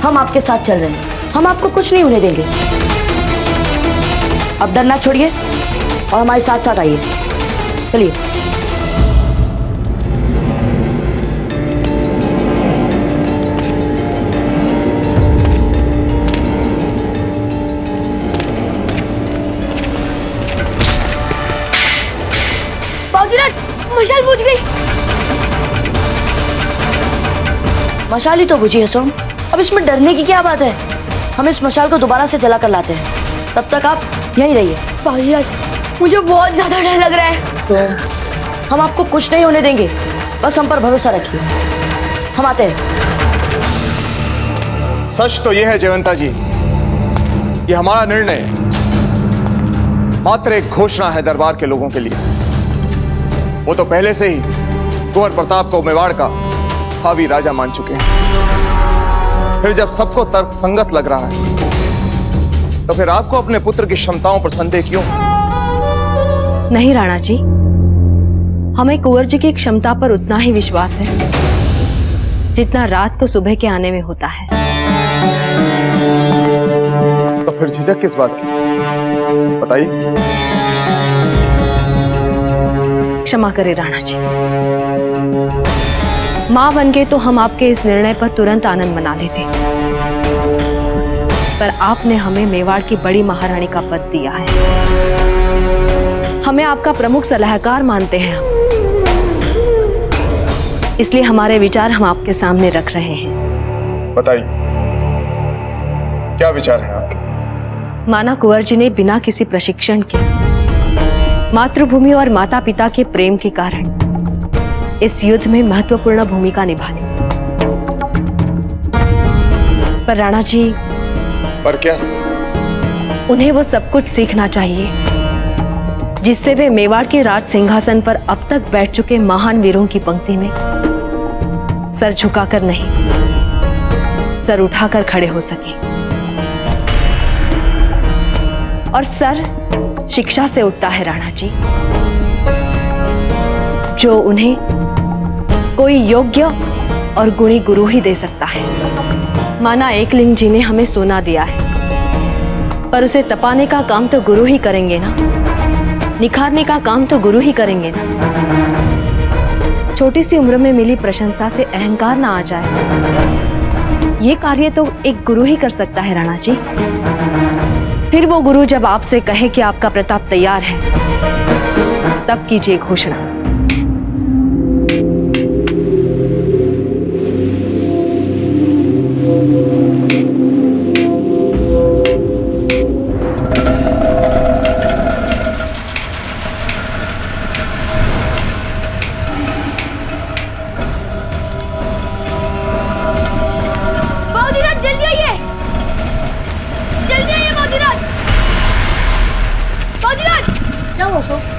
S3: हम आपके साथ चल रहे हैं, हम आपको कुछ नहीं होने देंगे। अब डरना छोड़िए और हमारे साथ साथ आइए। चलिए।
S11: बाजीराज, मशाल बुझ गई।
S3: मशाल ही तो बुझी है सोम, अब इसमें डरने की क्या बात है? हम इस मशाल को दोबारा से जला कर लाते हैं, तब तक आप यहीं रहिए।
S11: बाजीराज, मुझे बहुत ज्यादा डर लग रहा है।
S3: तो हम आपको कुछ नहीं होने देंगे, बस हम पर भरोसा रखिए। हम आते हैं।
S4: सच तो यह है जयवंता जी कि हमारा निर्णय मात्र एक घोषणा है दरबार के लोगों के लिए। वो तो पहले से ही कुंवर प्रताप को मेवाड़ का हावी राजा मान चुके हैं। फिर जब सबको तर्क संगत लग रहा है तो फिर आपको अपने पुत्र की क्षमताओं पर संदेह क्यों?
S10: नहीं राणा जी, हमें कुंवर जी की क्षमता पर उतना ही विश्वास है जितना रात को सुबह के आने में होता है।
S4: तो फिर झिझक किस बात की, बताइए।
S10: क्षमा करें राणा जी, मां बन के तो हम आपके इस निर्णय पर तुरंत आनंद मना लेते, पर आपने हमें मेवाड़ की बड़ी महारानी का पद दिया है। हमें आपका प्रमुख सलाहकार मानते हैं हम, इसलिए हमारे विचार हम आपके सामने रख रहे हैं।
S4: बताइए, क्या विचार है आपके?
S10: माना कुंवर जी ने बिना किसी प्रशिक्षण के मातृभूमि और माता पिता के प्रेम के कारण इस युद्ध में महत्वपूर्ण भूमिका निभाने, पर राणा जी,
S4: पर क्या?
S10: उन्हें वो सब कुछ सीखना चाहिए जिससे वे मेवाड़ के राज सिंहासन पर अब तक बैठ चुके महान वीरों की पंक्ति में सर झुकाकर नहीं, सर उठाकर खड़े हो सके। और सर शिक्षा से उठता है राणा जी, जो उन्हें कोई योग्य और गुणी गुरु ही दे सकता है। माना एकलिंग जी ने हमें सोना दिया है, पर उसे तपाने का काम तो गुरु ही करेंगे ना, निखारने का काम तो गुरु ही करेंगे ना। छोटी सी उम्र में मिली प्रशंसा से अहंकार ना आ जाए, ये कार्य तो एक गुरु ही कर सकता है राणा जी। फिर वो गुरु जब आपसे कहे कि आपका प्रताप तैयार है, तब कीजिए घोषणा।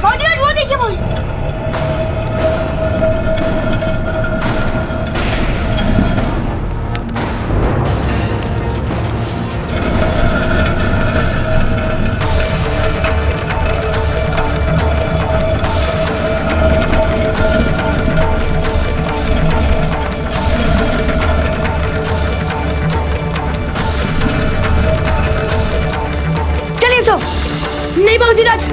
S11: बाजीराज, वो देखिए बाजीराज।
S3: चलिए सो।
S11: नहीं बाजीराज,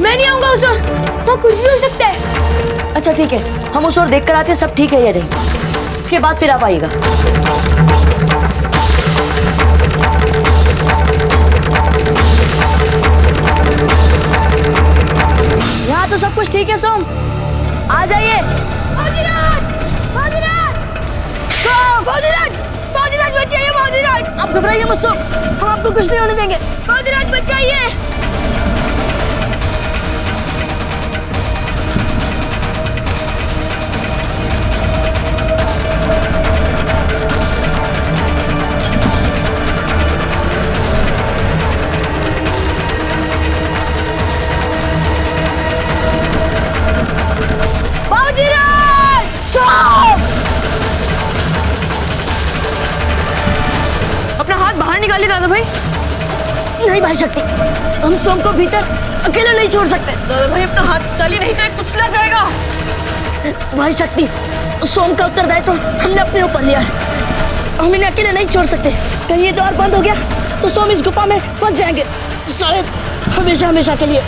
S11: मैं नहीं आऊंगा उस ओर, वहाँ कुछ भी हो सकता है।
S3: अच्छा ठीक है, हम उस ओर देख कर आते हैं सब ठीक है या नहीं, उसके बाद फिर आप आइएगा। यहाँ तो सब कुछ ठीक है सोम, आ जाइए।
S11: बाजीराज, बाजीराज।
S3: आप घबराइए मत सोम, हम आपको कुछ नहीं होने देंगे।
S11: बौद्धराज बचाइए।
S12: अपना हाथ बाहर निकालिए दादा भाई।
S3: नहीं भाई शक्ति, हम सोम को भीतर अकेले नहीं छोड़ सकते।
S12: दादा भाई अपना हाथ निकालिए, नहीं तो ये कुचला जाएगा।
S3: भाई शक्ति, सोम का उत्तरदायित्व हमने अपने ऊपर लिया है, हम इन्हें अकेले नहीं छोड़ सकते। कहीं ये द्वार बंद हो गया तो सोम इस गुफा में फंस जाएंगे सारे, हमेशा हमेशा के लिए।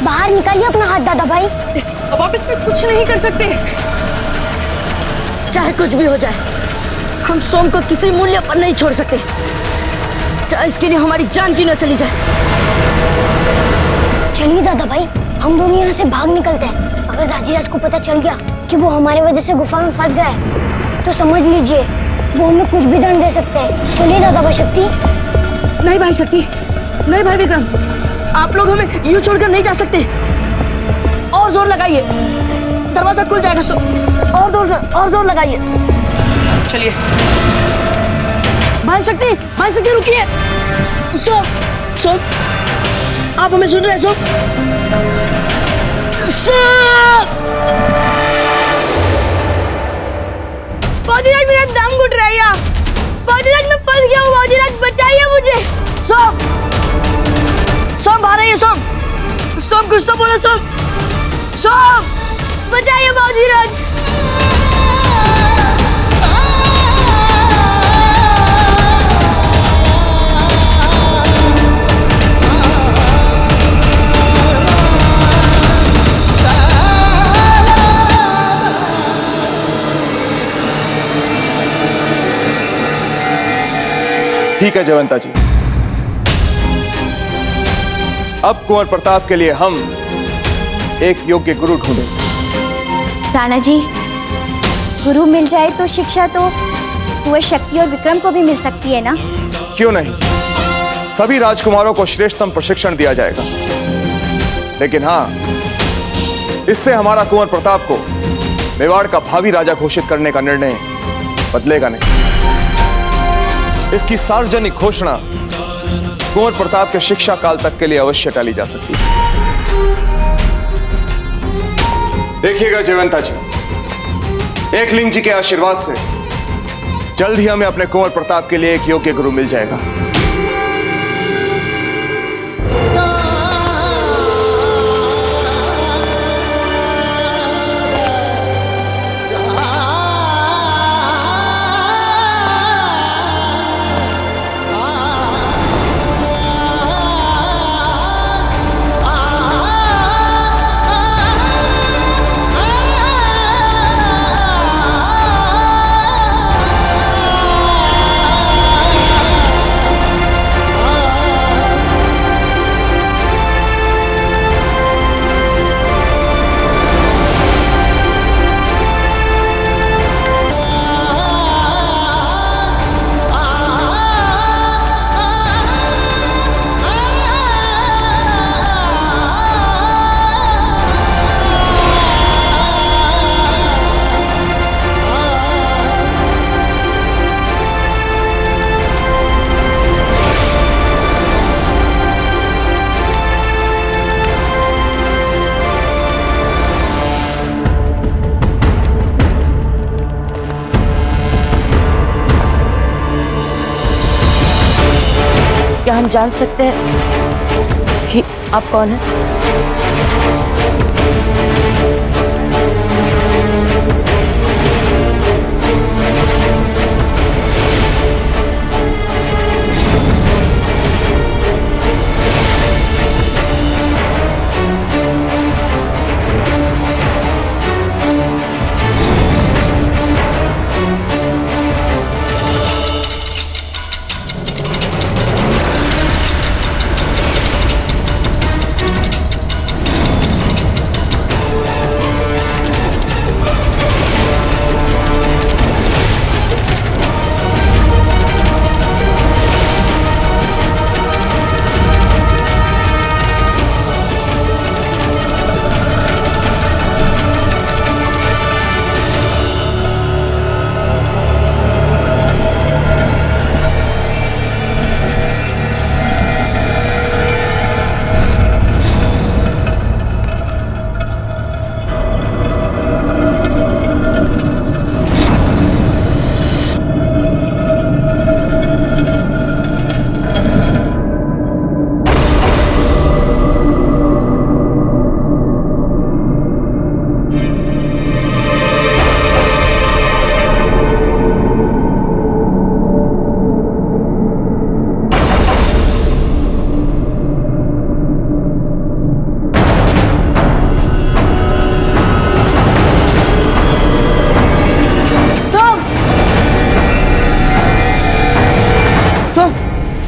S11: बाहर निकालिए अपना हाथ दादा भाई।
S12: अब आप इसमें कुछ नहीं कर सकते।
S3: चाहे कुछ भी हो जाए, हम सोम को किसी मूल्य पर नहीं छोड़ सकते, चाहे इसके लिए हमारी जान क्यों न चली जाए।
S11: चलिए दादा भाई, हम दोनों यहाँ से भाग निकलते हैं। अगर राजीराज को पता चल गया कि वो हमारे वजह से गुफा में फंस गया है, तो समझ लीजिए वो हमें कुछ भी दंड दे सकते हैं। चलिए दादा भाई शक्ति।
S3: नहीं भाई शक्ति, नहीं भाई विक्रम, आप लोग हमें यूं छोड़कर नहीं जा सकते। और जोर लगाइए, दरवाजा खुल जाएगा। और जोर लगाइए।
S12: चलिए
S3: भाई शक्ति रुकिए। सोम, आप हमें सुन रहे हैं?
S11: बौद्धराज मेरा दम घुट रहा है यार। बौद्धराज मैं फंस गया हूँ। बौद्धराज बचाइए मुझे।
S3: सोम बाहर आइए। सोम कुछ तो बोलो। सोम
S11: बचाइए बौद्धराज।
S4: ठीक है जयवंता जी, अब कुंवर प्रताप के लिए हम एक योग्य गुरु ढूंढेंगे।
S9: राणा जी, गुरु मिल जाए तो शिक्षा तो कुंवर शक्ति और विक्रम को भी मिल सकती है ना?
S4: क्यों नहीं, सभी राजकुमारों को श्रेष्ठतम प्रशिक्षण दिया जाएगा। लेकिन हाँ, इससे हमारा कुंवर प्रताप को मेवाड़ का भावी राजा घोषित करने का निर्णय बदलेगा नहीं। इसकी सार्वजनिक घोषणा कुंवर प्रताप के शिक्षा काल तक के लिए अवश्य टाली जा सकती है। देखिएगा जयवंता जी, एकलिंग जी के आशीर्वाद से जल्द ही हमें अपने कुंवर प्रताप के लिए एक योग्य गुरु मिल जाएगा।
S3: क्या हम जान सकते हैं कि आप कौन हैं?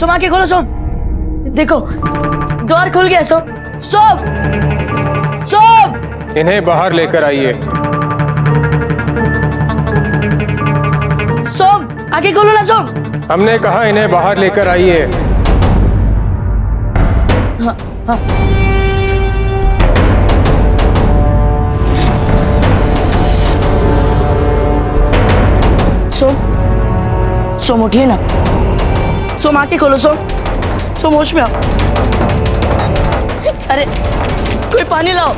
S3: सोम आके खोलो सोम। देखो द्वार खुल गया सोम। सोम सोम
S8: इन्हें बाहर लेकर आइए।
S3: सोम आके खोलो ना सोम।
S8: हमने कहा इन्हें बाहर लेकर आइए।
S3: हाँ हाँ। सोम उठिए ना। सोम आके खोलो सोम। सोम होश में आओ। अरे कोई पानी लाओ।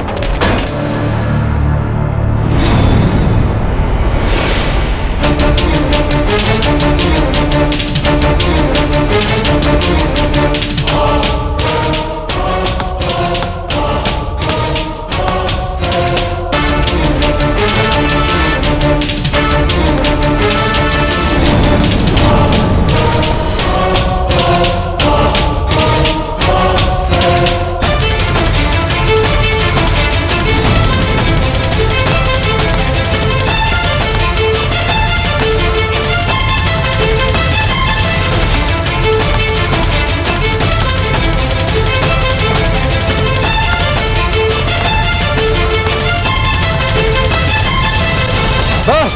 S8: बस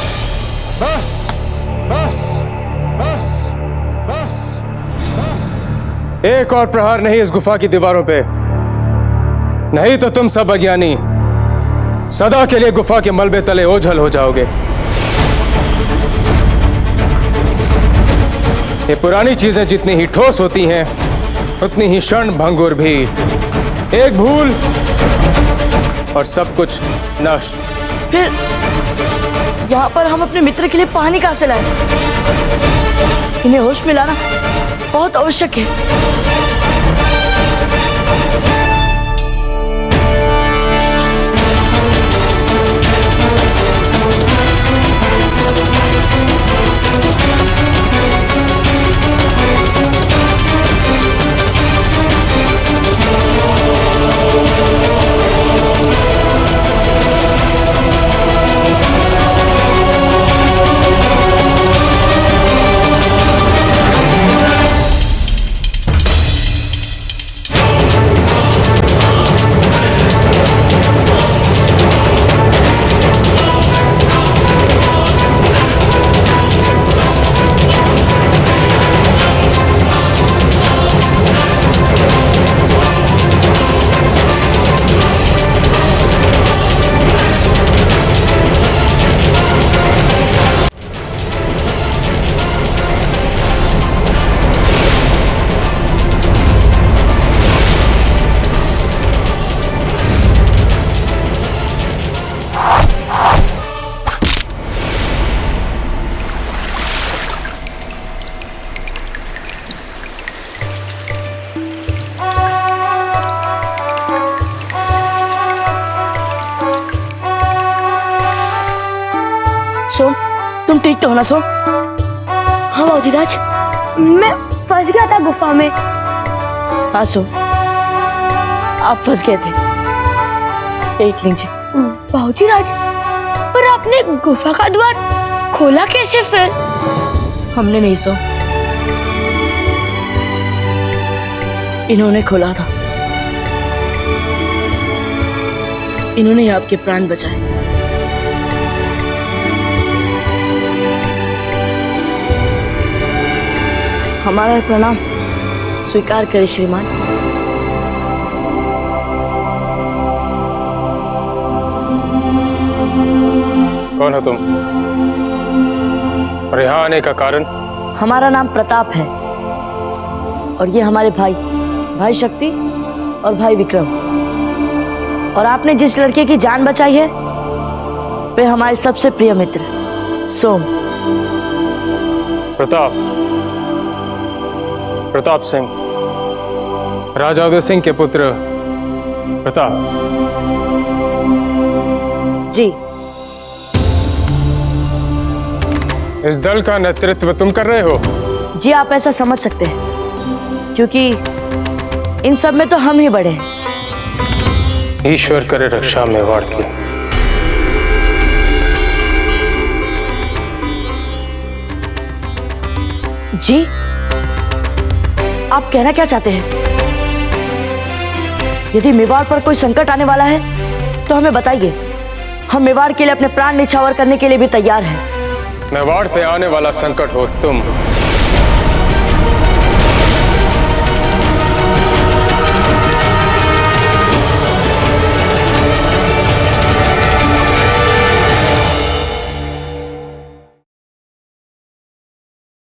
S8: बस बस बस बस बस। एक और प्रहार नहीं इस गुफा की दीवारों पे, नहीं तो तुम सब अज्ञानी सदा के लिए गुफा के मलबे तले ओझल हो जाओगे। ये पुरानी चीजें जितनी ही ठोस होती हैं उतनी ही क्षण भंगुर भी। एक भूल और सब कुछ नष्ट।
S3: फिर यहाँ पर हम अपने मित्र के लिए पानी कहाँ से लाए? इन्हें होश में लाना बहुत आवश्यक है। सोम, तुम ठीक तो हो ना सोम?
S11: हाँ बाबूजीराज, मैं फंस गया था गुफा में।
S3: हाँ सोम, आप फंस गए थे। एक लीजिए।
S11: बाबूजीराज, पर आपने गुफा का द्वार खोला कैसे फिर?
S3: हमने नहीं सोम, इन्होंने खोला था। इन्होंने ही आपके प्राण बचाए। हमारा प्रणाम स्वीकार करें श्रीमान।
S8: कौन हो तुम और यहाँ आने का कारण?
S3: हमारा नाम प्रताप है और ये हमारे भाई शक्ति और भाई विक्रम। और आपने जिस लड़के की जान बचाई है वे हमारे सबसे प्रिय मित्र सोम।
S8: प्रताप सिंह, राजा उदय सिंह के पुत्र प्रताप।
S3: जी।
S8: इस दल का नेतृत्व तुम कर रहे हो?
S3: जी, आप ऐसा समझ सकते हैं क्योंकि इन सब में तो हम ही बड़े हैं।
S8: ईश्वर करे रक्षा मेवाड़ की।
S3: जी, आप कहना क्या चाहते हैं? यदि मेवाड़ पर कोई संकट आने वाला है तो हमें बताइए। हम मेवाड़ के लिए अपने प्राण निछावर करने के लिए भी तैयार हैं।
S8: मेवाड़ पे आने वाला संकट हो तुम,